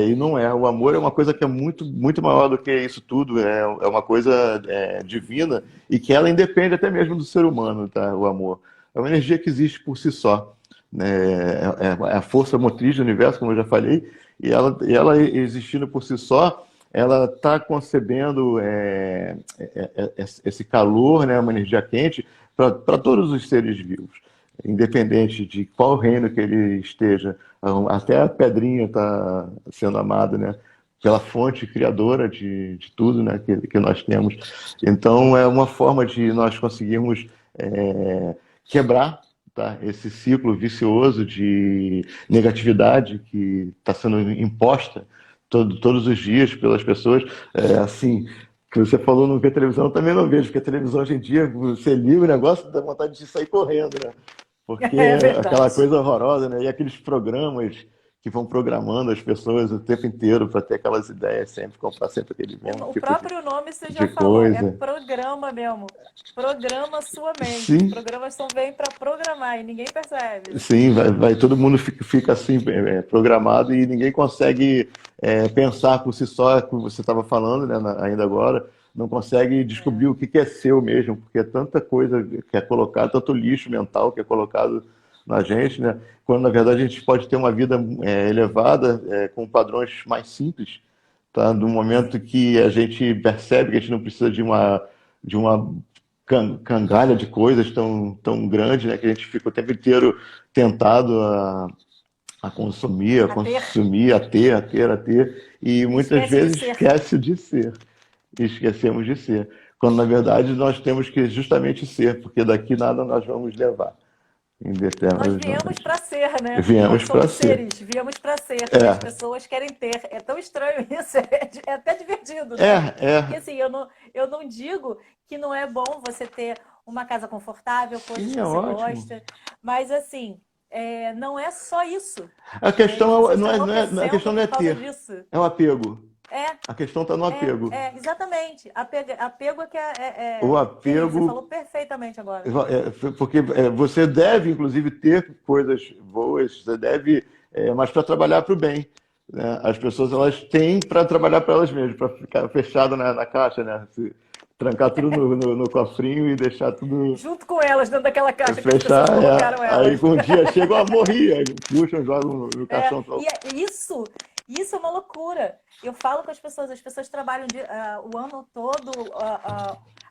E não é. O amor é uma coisa que é muito, muito maior do que isso tudo. É uma coisa divina e que ela independe até mesmo do ser humano, tá? O amor. É uma energia que existe por si só. Né? É a força motriz do universo, como eu já falei, e ela existindo por si só, ela está concebendo esse calor, né? Uma energia quente para todos os seres vivos, independente de qual reino que ele esteja. Até a pedrinha está sendo amada, né? Pela fonte criadora de tudo, né? Que nós temos. Então, é uma forma de nós conseguirmos quebrar, tá? Esse ciclo vicioso de negatividade que está sendo imposta todos os dias pelas pessoas. Assim, que você falou, não vê televisão, eu também não vejo, porque a televisão hoje em dia, você liga o negócio, dá vontade de sair correndo, né? Porque É é aquela verdade. coisa horrorosa, né? E aqueles programas que vão programando as pessoas o tempo inteiro para ter aquelas ideias sempre, comprar sempre aquele mesmo O tipo próprio nome você de já falou, é coisa. programa mesmo. Programa sua mente. Os Sim, programas só vêm para programar e ninguém percebe, né? sim, todo mundo fica assim, programado e ninguém consegue pensar por si só, como você estava falando, né, ainda agora, não consegue descobrir É. o que que é seu mesmo, porque é tanta coisa que é colocada, tanto lixo mental que é colocado na gente, né, quando na verdade a gente pode ter uma vida elevada, com padrões mais simples, tá? No momento Sim. que a gente percebe que a gente não precisa de uma cangalha de coisas tão grande, né? Que a gente fica o tempo inteiro tentado a consumir, a A ter. consumir, a ter, e E muitas esquece de vezes ser. esquece de ser, e esquecemos de ser. Quando na verdade nós temos que justamente ser, porque daqui nada nós vamos levar em Nós determinados viemos momentos. para ser, né? Nós Viemos para somos ser. seres, viemos para ser. E as É, pessoas querem ter. É tão estranho isso, é até divertido, é, né? Porque é. assim, eu não digo que não é bom você ter uma casa confortável, coisas Sim, que é você ótimo. gosta, mas assim, não é só isso. A E questão você não está a questão enlouquecendo não é por causa ter, disso. é o apego. É, A questão está no apego. exatamente. Apego é que O é terrível. Você falou apego, perfeitamente agora. porque você deve, inclusive, ter coisas boas, você deve, mas para trabalhar para o bem. Né? As pessoas elas têm para trabalhar para elas mesmas, para ficar fechado na caixa, né? Trancar tudo no cofrinho e deixar tudo Junto com elas, dentro daquela caixa que as fechar. pessoas colocaram Aí elas. um dia chega, morri, aí puxam, jogam no caixão. Isso é uma loucura. Eu falo com as pessoas trabalham o ano todo,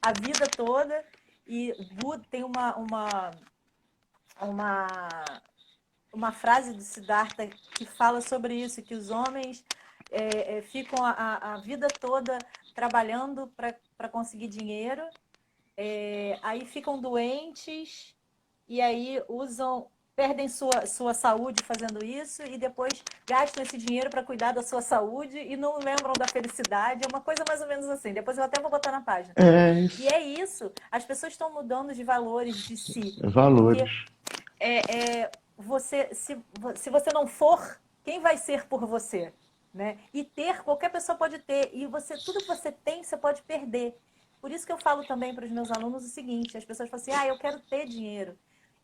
a vida toda, e Buda tem uma uma frase do Siddhartha que fala sobre isso, que os homens ficam a vida toda trabalhando para conseguir dinheiro, aí ficam doentes e aí perdem sua saúde fazendo isso e depois gastam esse dinheiro para cuidar da sua saúde e não lembram da felicidade. É uma coisa mais ou menos assim. Depois eu até vou botar na página. É E isso. é isso. As pessoas estão mudando de valores de si. Valores. Porque se você não for, quem vai ser por você? Né? E qualquer pessoa pode ter. E tudo que você tem, você pode perder. Por isso que eu falo também para os meus alunos o seguinte: as pessoas falam assim, eu quero ter dinheiro.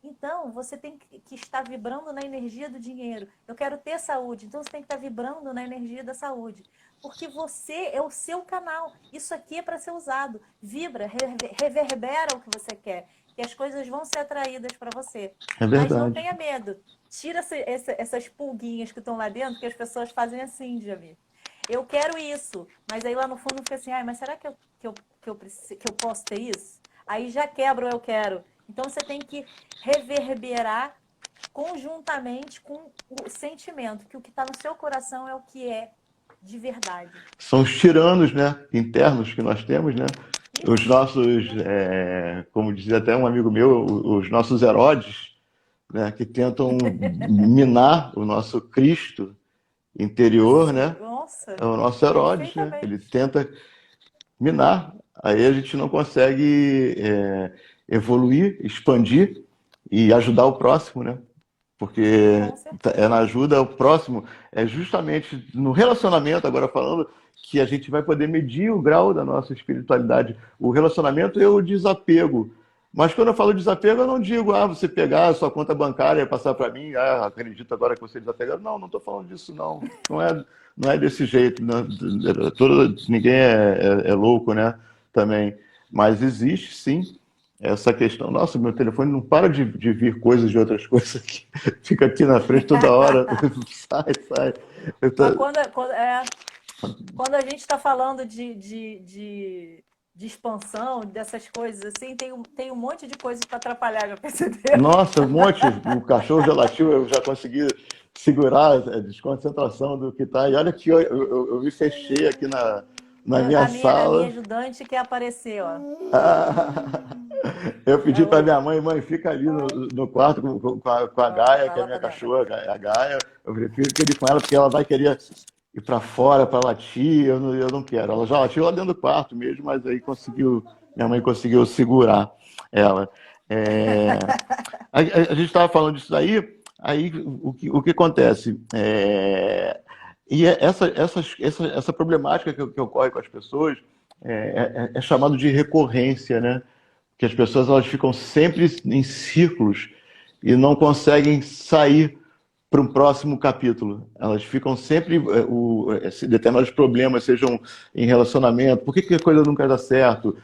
Então, você tem que estar vibrando na energia do dinheiro. Eu quero ter saúde, então você tem que estar vibrando na energia da saúde. Porque você é o seu canal. Isso aqui é para ser usado. Vibra, reverbera o que você quer. Que as coisas vão ser atraídas para você. É Mas não verdade. tenha medo. Tira essas pulguinhas que estão lá dentro, que as pessoas fazem assim, Jamie. Eu quero isso. Mas aí lá no fundo fica assim, mas será que eu posso ter isso? Aí já quebra o eu quero. Então você tem que reverberar conjuntamente com o sentimento, que o que está no seu coração é o que é de verdade. São os tiranos, né, internos que nós temos, né? Os Isso. nossos, como dizia até um amigo meu, os nossos Herodes, né, que tentam minar o nosso Cristo interior, Isso. né? Nossa, É o nosso Herodes, né? Ele perfeitamente. tenta minar, aí a gente não consegue evoluir, expandir e ajudar o próximo, né? Porque Com é na certeza. ajuda ao próximo, é justamente no relacionamento, agora falando, que a gente vai poder medir o grau da nossa espiritualidade. O relacionamento é o desapego. Mas quando eu falo desapego, eu não digo, você pegar a sua conta bancária e passar para mim, acredito agora que você é desapegado. Não, não estou falando disso, não. Não é desse jeito. Não. Ninguém é louco, né? Também. Mas existe, sim, essa questão. Nossa, meu telefone não para de vir coisas de outras coisas aqui. Fica aqui na frente toda hora. Sai. Eu Mas tô- quando a gente está falando de expansão, dessas coisas assim, tem um monte de coisas para atrapalhar, já percebeu? Nossa, um monte. O cachorro já latiu, eu já consegui segurar a desconcentração do que tá. E olha que eu me fechei aqui na minha A minha sala. ajudante quer aparecer, ó. Eu pedi para Oi. minha mãe, fica ali no quarto com a Ó, Gaia, vai que é a lá minha para dentro. cachorra, a Gaia. Eu prefiro que ele com ela, porque ela vai querer ir para fora para latir. Eu não quero. Ela já latiu lá dentro do quarto mesmo, mas aí minha mãe conseguiu segurar ela. É, a gente estava falando disso daí, aí o que acontece? Essa problemática que ocorre com as pessoas é chamado de recorrência, né? Que as pessoas elas ficam sempre em círculos e não conseguem sair para um próximo capítulo. Elas ficam sempre determinados problemas, sejam em relacionamento, por que a coisa nunca dá certo?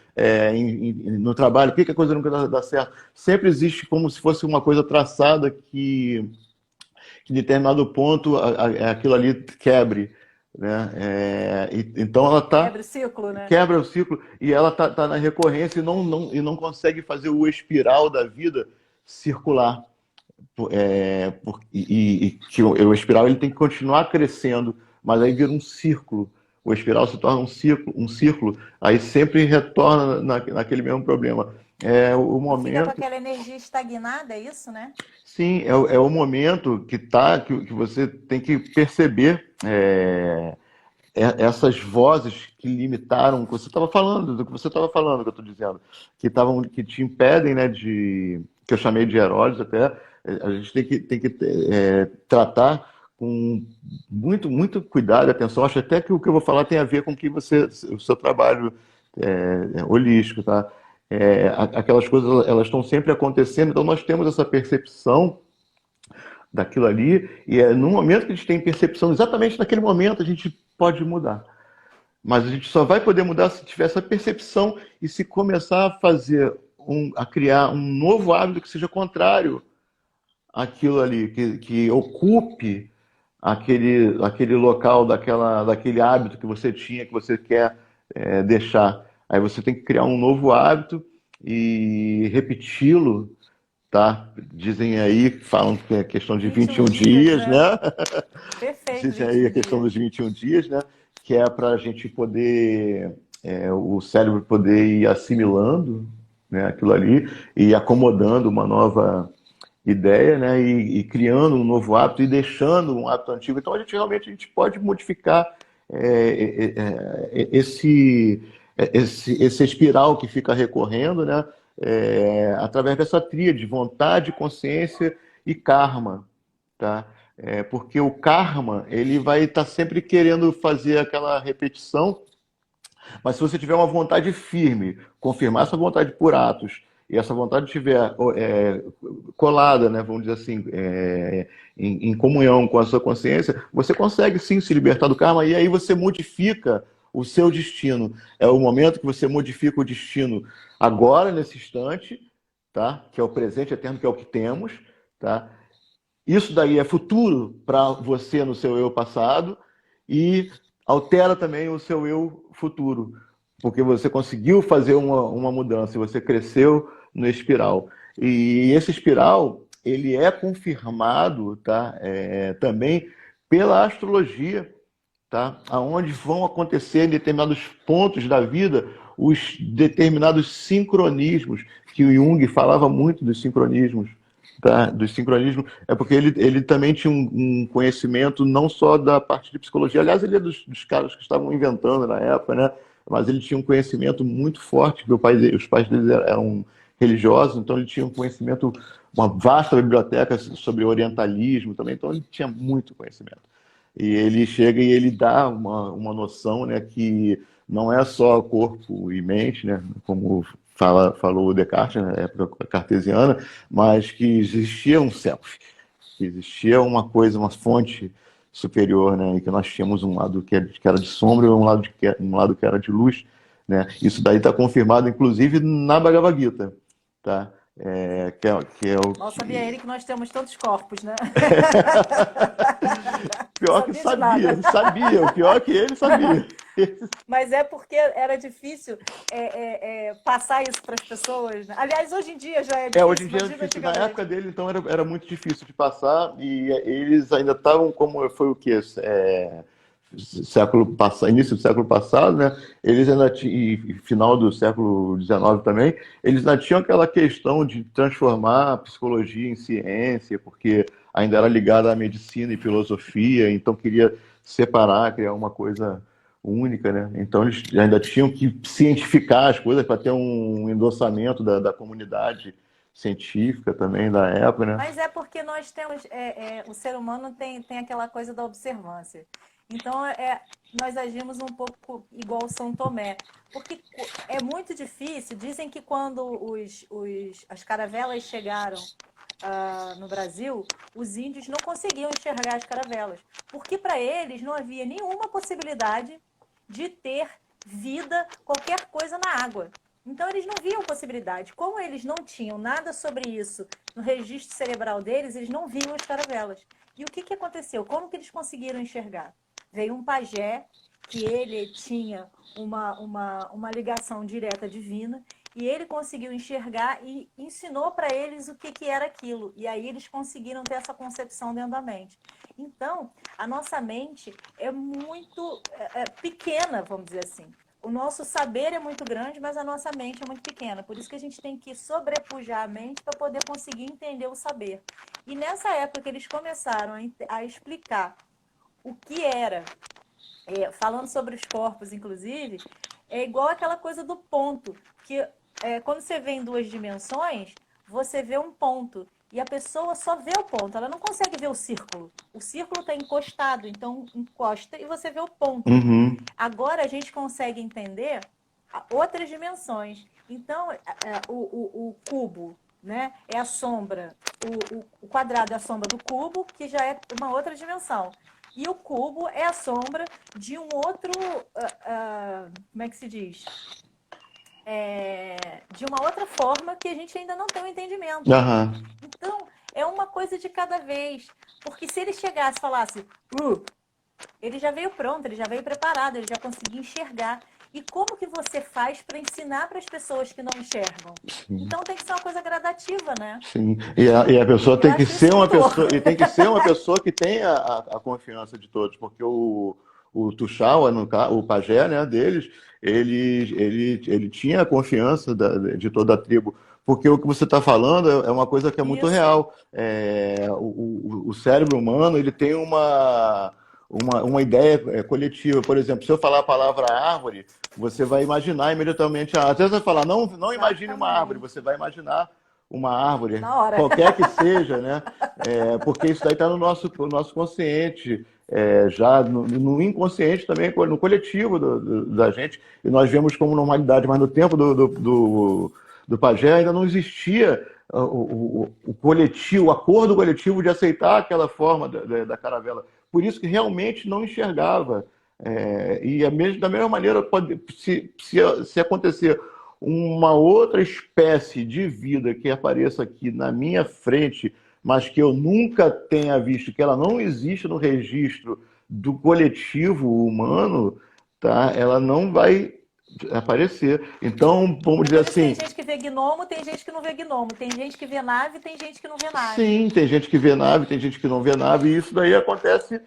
No trabalho, por que a coisa nunca dá certo? Sempre existe como se fosse uma coisa traçada que em determinado ponto aquilo ali quebre. Né? Então ela Quebra o ciclo, né? quebra o ciclo e ela tá na recorrência e não consegue fazer o espiral da vida circular. E que o espiral ele tem que continuar crescendo, mas aí vira um círculo. O espiral se torna um círculo, aí sempre retorna naquele mesmo problema. É o E fica com momento, aquela energia estagnada, é isso, né? sim, é o momento que você tem que perceber essas vozes que limitaram o que você estava falando, do que você estava falando, que eu estou dizendo, que te impedem, né, que eu chamei de Herodes até, a gente tem que tratar com muito cuidado e atenção. Acho até que o que eu vou falar tem a ver com o seu trabalho holístico, tá? Aquelas coisas, elas estão sempre acontecendo, então nós temos essa percepção daquilo ali, e no momento que a gente tem percepção, exatamente naquele momento a gente pode mudar. Mas a gente só vai poder mudar se tiver essa percepção e se começar a criar um novo hábito que seja contrário àquilo ali, que ocupe aquele local, daquele hábito que você tinha, que você quer deixar. Aí você tem que criar um novo hábito e repeti-lo tá? Dizem aí, falam que é questão de 21 21 dias, dias, né? né? Perfeito, Dizem aí a 21 questão dias. dos 21 dias, né? Que é para a gente poder, o cérebro poder ir assimilando, né, aquilo ali e acomodando uma nova ideia, né, e criando um novo hábito e deixando um hábito antigo. Então a gente pode modificar esse, esse espiral que fica recorrendo, né, através dessa tríade, vontade, consciência e karma, tá? Porque o karma ele vai estar sempre querendo fazer aquela repetição, mas se você tiver uma vontade firme, confirmar essa vontade por atos, e essa vontade estiver colada, né, vamos dizer assim, em comunhão com a sua consciência, você consegue sim se libertar do karma e aí você modifica o seu destino. É o momento que você modifica o destino agora, nesse instante, tá? Que é o presente eterno, que é o que temos, tá? Isso daí é futuro para você no seu eu passado e altera também o seu eu futuro, porque você conseguiu fazer uma mudança, você cresceu no espiral. E esse espiral, ele é confirmado, tá? Também pela astrologia, tá? Aonde vão acontecer em determinados pontos da vida os determinados sincronismos, que o Jung falava muito dos sincronismos, tá? Dos sincronismos, é porque ele também tinha um conhecimento não só da parte de psicologia, aliás, ele é dos caras que estavam inventando na época, né? Mas ele tinha um conhecimento muito forte, porque os pais dele eram religiosos, então ele tinha um conhecimento, uma vasta biblioteca sobre orientalismo também, então ele tinha muito conhecimento. E ele chega e ele dá uma noção, né, que não é só corpo e mente, né, como falou o Descartes, na época cartesiana, mas que existia um self, que existia uma coisa, uma fonte superior, né, e que nós tínhamos um lado que era de sombra e um lado que era de luz, né. Isso daí está confirmado, inclusive, na Bhagavad Gita, tá? Que é o Mal sabia ele que nós temos tantos corpos, né? Não Pior que sabia de nada. sabia. O pior é que ele sabia. Mas é porque era difícil passar isso para as pessoas, né? Aliás, hoje em dia já é Hoje em difícil, dia é imagina difícil. Na época antigamente. dele, então, era muito difícil de passar e eles ainda estavam como foi o quê? Século passado, início do século passado, né? Eles ainda tinham, e final do século XIX também, eles ainda tinham aquela questão de transformar a psicologia em ciência, porque ainda era ligada à medicina e filosofia, então queria separar, criar uma coisa única, né? Então eles ainda tinham que cientificar as coisas para ter um endossamento da comunidade científica também da época, né? Mas é porque nós temos, o ser humano tem aquela coisa da observância. Então, nós agimos um pouco igual São Tomé. Porque é muito difícil, dizem que quando as caravelas chegaram no Brasil, os índios não conseguiam enxergar as caravelas. Porque para eles não havia nenhuma possibilidade de ter vida, qualquer coisa na água. Então eles não viam possibilidade. Como eles não tinham nada sobre isso no registro cerebral deles, eles não viam as caravelas. E o que aconteceu? Como que eles conseguiram enxergar? Veio um pajé, que ele tinha uma ligação direta divina, e ele conseguiu enxergar e ensinou para eles o que era aquilo. E aí eles conseguiram ter essa concepção dentro da mente. Então, a nossa mente é muito pequena, vamos dizer assim. O nosso saber é muito grande, mas a nossa mente é muito pequena. Por isso que a gente tem que sobrepujar a mente para poder conseguir entender o saber. E nessa época que eles começaram a explicar o que era, falando sobre os corpos, inclusive, é igual aquela coisa do ponto, que quando você vê em duas dimensões, você vê um ponto. E a pessoa só vê o ponto, ela não consegue ver o círculo. O círculo está encostado, então encosta e você vê o ponto. Uhum. Agora a gente consegue entender outras dimensões. Então, o cubo, né, é a sombra, o quadrado é a sombra do cubo, que já é uma outra dimensão. E o cubo é a sombra de um outro, como é que se diz? De uma outra forma que a gente ainda não tem o entendimento. Aham. Então, é uma coisa de cada vez. Porque se ele chegasse e falasse, ele já veio pronto, ele já veio preparado, ele já conseguia enxergar. E como que você faz para ensinar para as pessoas que não enxergam? Sim. Então tem que ser uma coisa gradativa, né? Sim, e a pessoa Eu tem que acho ser isso uma muito louco. pessoa, e tem que ser uma pessoa que tenha a confiança de todos, porque o Tuxaua, o pajé, né, deles, ele tinha a confiança de toda a tribo, porque o que você está falando é uma coisa que é muito Isso. real. O cérebro humano, ele tem uma ideia coletiva. Por exemplo, se eu falar a palavra árvore, você vai imaginar imediatamente a árvore. Às vezes vai falar, não, não imagine uma árvore, Exatamente. você vai imaginar uma árvore, Na hora. qualquer que seja, né? Porque isso daí está no nosso consciente, já no inconsciente também, no coletivo da gente, e nós vemos como normalidade, mas no tempo do pajé ainda não existia o coletivo, o acordo coletivo de aceitar aquela forma da caravela. Por isso que realmente não enxergava. Da mesma maneira, se acontecer uma outra espécie de vida que apareça aqui na minha frente, mas que eu nunca tenha visto, que ela não existe no registro do coletivo humano, tá? Ela não vai aparecer. Então, vamos É dizer por isso que tem assim, gente que vê gnomo, tem gente que não vê gnomo. Tem gente que vê nave, tem gente que não vê nave. sim, tem gente que vê nave, tem gente que não vê nave, e isso daí acontece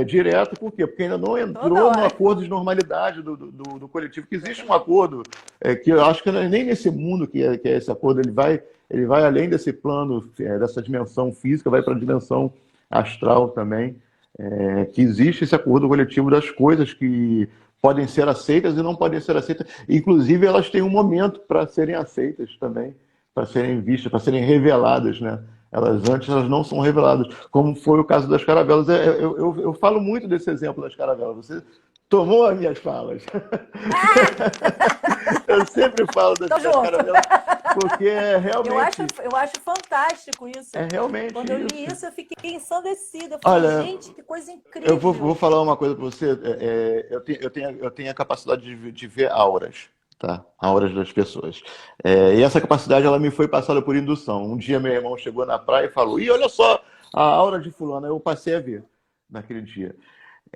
direto, por quê? Porque ainda não Toda entrou no hora. acordo de normalidade do coletivo, que existe um acordo, que eu acho que não é nem nesse mundo que é esse acordo, ele vai além desse plano, dessa dimensão física, vai para a dimensão astral também, que existe esse acordo coletivo das coisas que podem ser aceitas e não podem ser aceitas, inclusive elas têm um momento para serem aceitas também, para serem vistas, para serem reveladas, né? Elas não são reveladas, como foi o caso das caravelas. Eu falo muito desse exemplo das caravelas. Você tomou as minhas falas. Eu sempre falo Tô das junto. caravelas, porque Eu acho fantástico isso. é realmente Quando eu li isso. isso, eu fiquei ensandecida. Eu falei, Olha, gente, que coisa eu vou incrível. falar uma coisa para você. Eu tenho a capacidade de ver auras, tá? Auras das pessoas. E essa capacidade ela me foi passada por indução. Um dia meu irmão chegou na praia e falou: "E olha só a aura de fulano". Eu passei a ver naquele dia.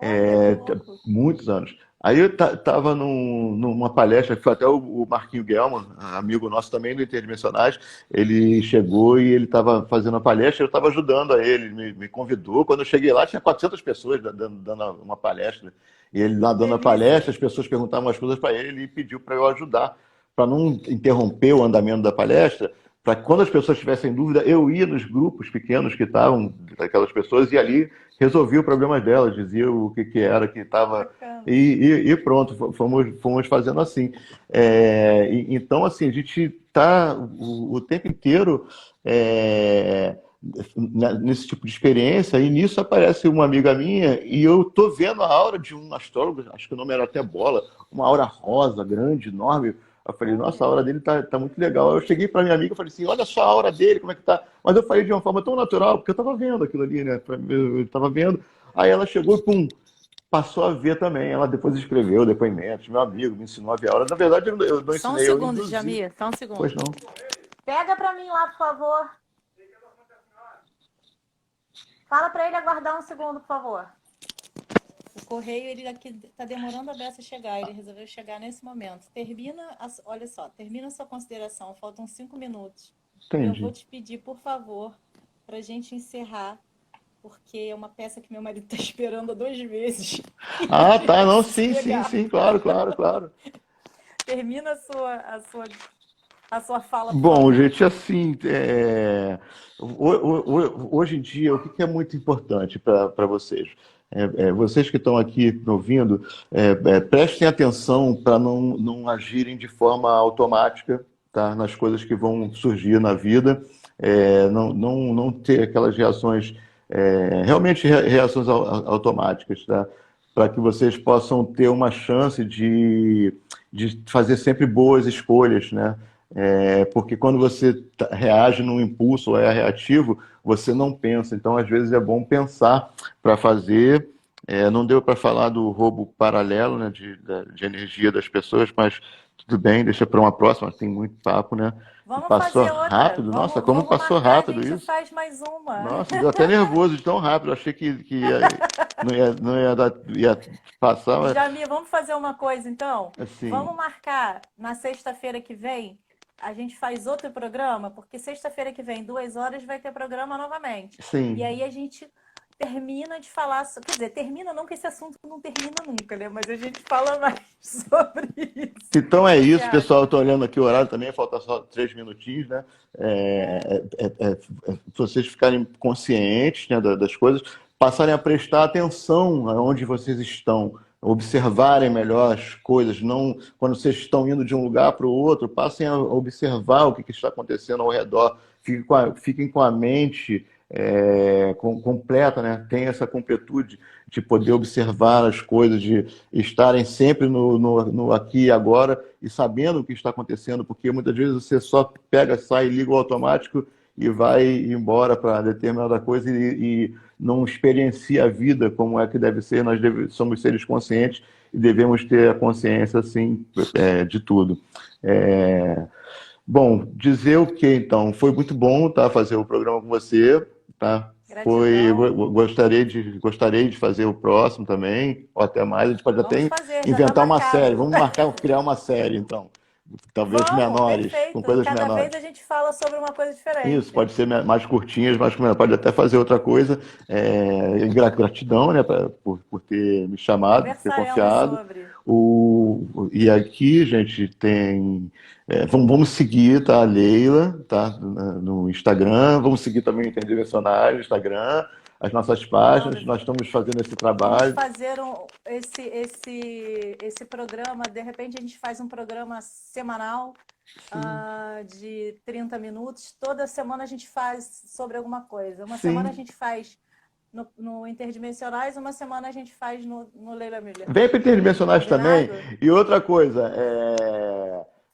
Olha que louco. Muitos anos. Aí eu estava numa palestra, que foi até o Marquinho Guelman, amigo nosso também do Interdimensionais, ele chegou e ele estava fazendo a palestra, eu estava ajudando a ele, me convidou. Quando eu cheguei lá, tinha 400 pessoas dando uma palestra. E ele lá dando a Delícia. palestra, as pessoas perguntavam as coisas para ele, ele pediu para eu ajudar, para não interromper o andamento da palestra, para que quando as pessoas tivessem dúvida, eu ia nos grupos pequenos que estavam, daquelas pessoas, e ali resolvia os problemas delas, dizia o que era que estava. Bacana. E pronto, fomos fazendo assim. Então, assim, a gente está o tempo inteiro nesse tipo de experiência, e nisso aparece uma amiga minha, e eu tô vendo a aura de um astrólogo, acho que o nome era até Bola, uma aura rosa, grande, enorme. Eu falei, nossa, a Olha. aura dele tá muito legal. Eu cheguei para minha amiga e falei assim, olha só a aura dele, como é que tá. Mas eu falei de uma forma tão natural, porque eu estava vendo aquilo ali, né? Eu estava vendo. Aí ela chegou e, pum, passou a ver também. Ela depois escreveu depoimentos. Meu amigo me ensinou a ver a aura. Na verdade, eu não Só um ensinei, eu segundo, induzi. Jamir. Só um Pois segundo. não. Pega pra mim lá, por favor. Fala pra ele aguardar um segundo, por favor. O correio, ele aqui tá demorando a beça chegar. Ele resolveu chegar nesse momento. Olha só, termina a sua consideração. Faltam 5 minutos. E eu vou Entendi. te pedir, por favor, pra gente encerrar, porque é uma peça que meu marido tá esperando há 2 meses. Ah, Ele tá, não, precisa sim, sim, pegar. sim, claro, claro, claro. Termina a sua fala, por Bom, favor. gente, assim, hoje em dia, o que que é muito importante para vocês? Vocês que estão aqui me ouvindo, prestem atenção para não agirem de forma automática, tá? Nas coisas que vão surgir na vida, não ter aquelas reações, realmente reações automáticas, tá? Para que vocês possam ter uma chance de fazer sempre boas escolhas, né? Porque quando você reage num impulso ou é reativo, você não pensa. Então, às vezes, é bom pensar para fazer. Não deu para falar do roubo paralelo, né, de energia das pessoas, mas tudo bem, deixa para uma próxima, tem muito papo, né? E Vamos passou fazer outra. rápido, nossa, como Vamos passou marcar, rápido a gente isso. faz mais uma. Nossa, deu até nervoso de tão rápido. Eu achei que não ia ia passar, mas Jamie, vamos fazer uma coisa então? assim, Vamos marcar na sexta-feira que vem. A gente faz outro programa, porque sexta-feira que vem, 2 horas, vai ter programa novamente. sim. E aí a gente termina de falar. Quer dizer, termina não, que esse assunto não termina nunca, né? Mas a gente fala mais sobre isso. Então O é que você isso, acha? pessoal. Eu tô olhando aqui o horário também, falta só 3 minutinhos, né? Vocês ficarem conscientes, né, das coisas, passarem a prestar atenção aonde vocês estão, observarem melhor as coisas, não quando vocês estão indo de um lugar para o outro, passem a observar o que está acontecendo ao redor, fiquem com a mente completa, né? Tem essa completude de poder observar as coisas, de estarem sempre no aqui e agora e sabendo o que está acontecendo, porque muitas vezes você só pega, sai, liga o automático e vai embora para determinada coisa e não experiencia a vida como é que deve ser. Nós somos seres conscientes e devemos ter a consciência, assim, de tudo. Bom, dizer o que então? Foi muito bom, tá, fazer o programa com você, tá? Gratidão. Gostaria de fazer o próximo também, ou até mais. A gente pode Vamos até fazer, já está inventar uma série. marcado. Vamos marcar, criar uma série, então. Talvez Vamos, menores, com perfeito. coisas Cada menores. vez a gente fala sobre uma coisa Isso, diferente. pode ser mais curtinhas, pode até fazer outra coisa. Gratidão, né, por ter me chamado, por ter Conversaremos confiado. sobre. E aqui, gente, tem. Vamos seguir, tá, a Leila, tá, no Instagram. Vamos seguir também o Interdimensionais no Instagram, as nossas páginas. Vamos, Nós estamos fazendo esse vamos trabalho. fazer esse programa. De repente, a gente faz um programa semanal de 30 minutos. Toda semana a gente faz sobre alguma coisa. Uma semana a Sim. gente faz no Interdimensionais, uma semana a gente faz no Leila Miller. Vem para Interdimensionais também. Combinado? E outra coisa,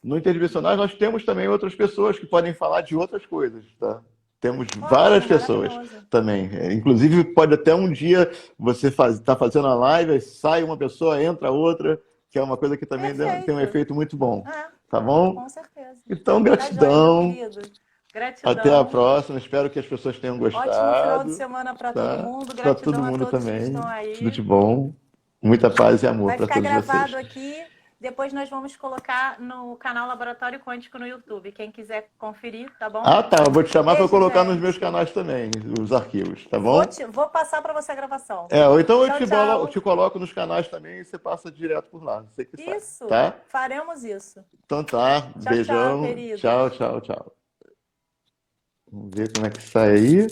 no Interdimensionais nós temos também outras pessoas que podem falar de outras coisas, tá? Temos várias Ótimo, pessoas maravilhoso. também. Inclusive, pode até um dia você está fazendo a live, aí sai uma pessoa, entra outra, que é uma coisa que também tem um Perfeito. efeito muito bom. Ah, Tá bom? com certeza. Então, Tá joia, meu gratidão. querido. Até a Gratidão. próxima. Espero que as pessoas tenham Ótimo final de gostado. semana para todo Tá? mundo. Para todo Gratidão a mundo todos que também. estão Tudo de aí. bom. Muita paz e amor Vai para ficar todos gravado vocês. aqui. Depois nós vamos colocar no canal Laboratório Quântico no YouTube. Quem quiser conferir, tá bom? Ah, tá. Eu vou te chamar para Beijo, colocar nos gente. meus canais também, os arquivos, tá bom? Vou passar para você a gravação. Ou então eu Tchau, te tchau. coloco nos canais também e você passa direto por lá. Você que sabe, Isso. tá? Faremos isso. Então tá. Tchau, Beijão. tchau, queridos. Tchau, tchau, tchau. Vamos ver como é que sai aí.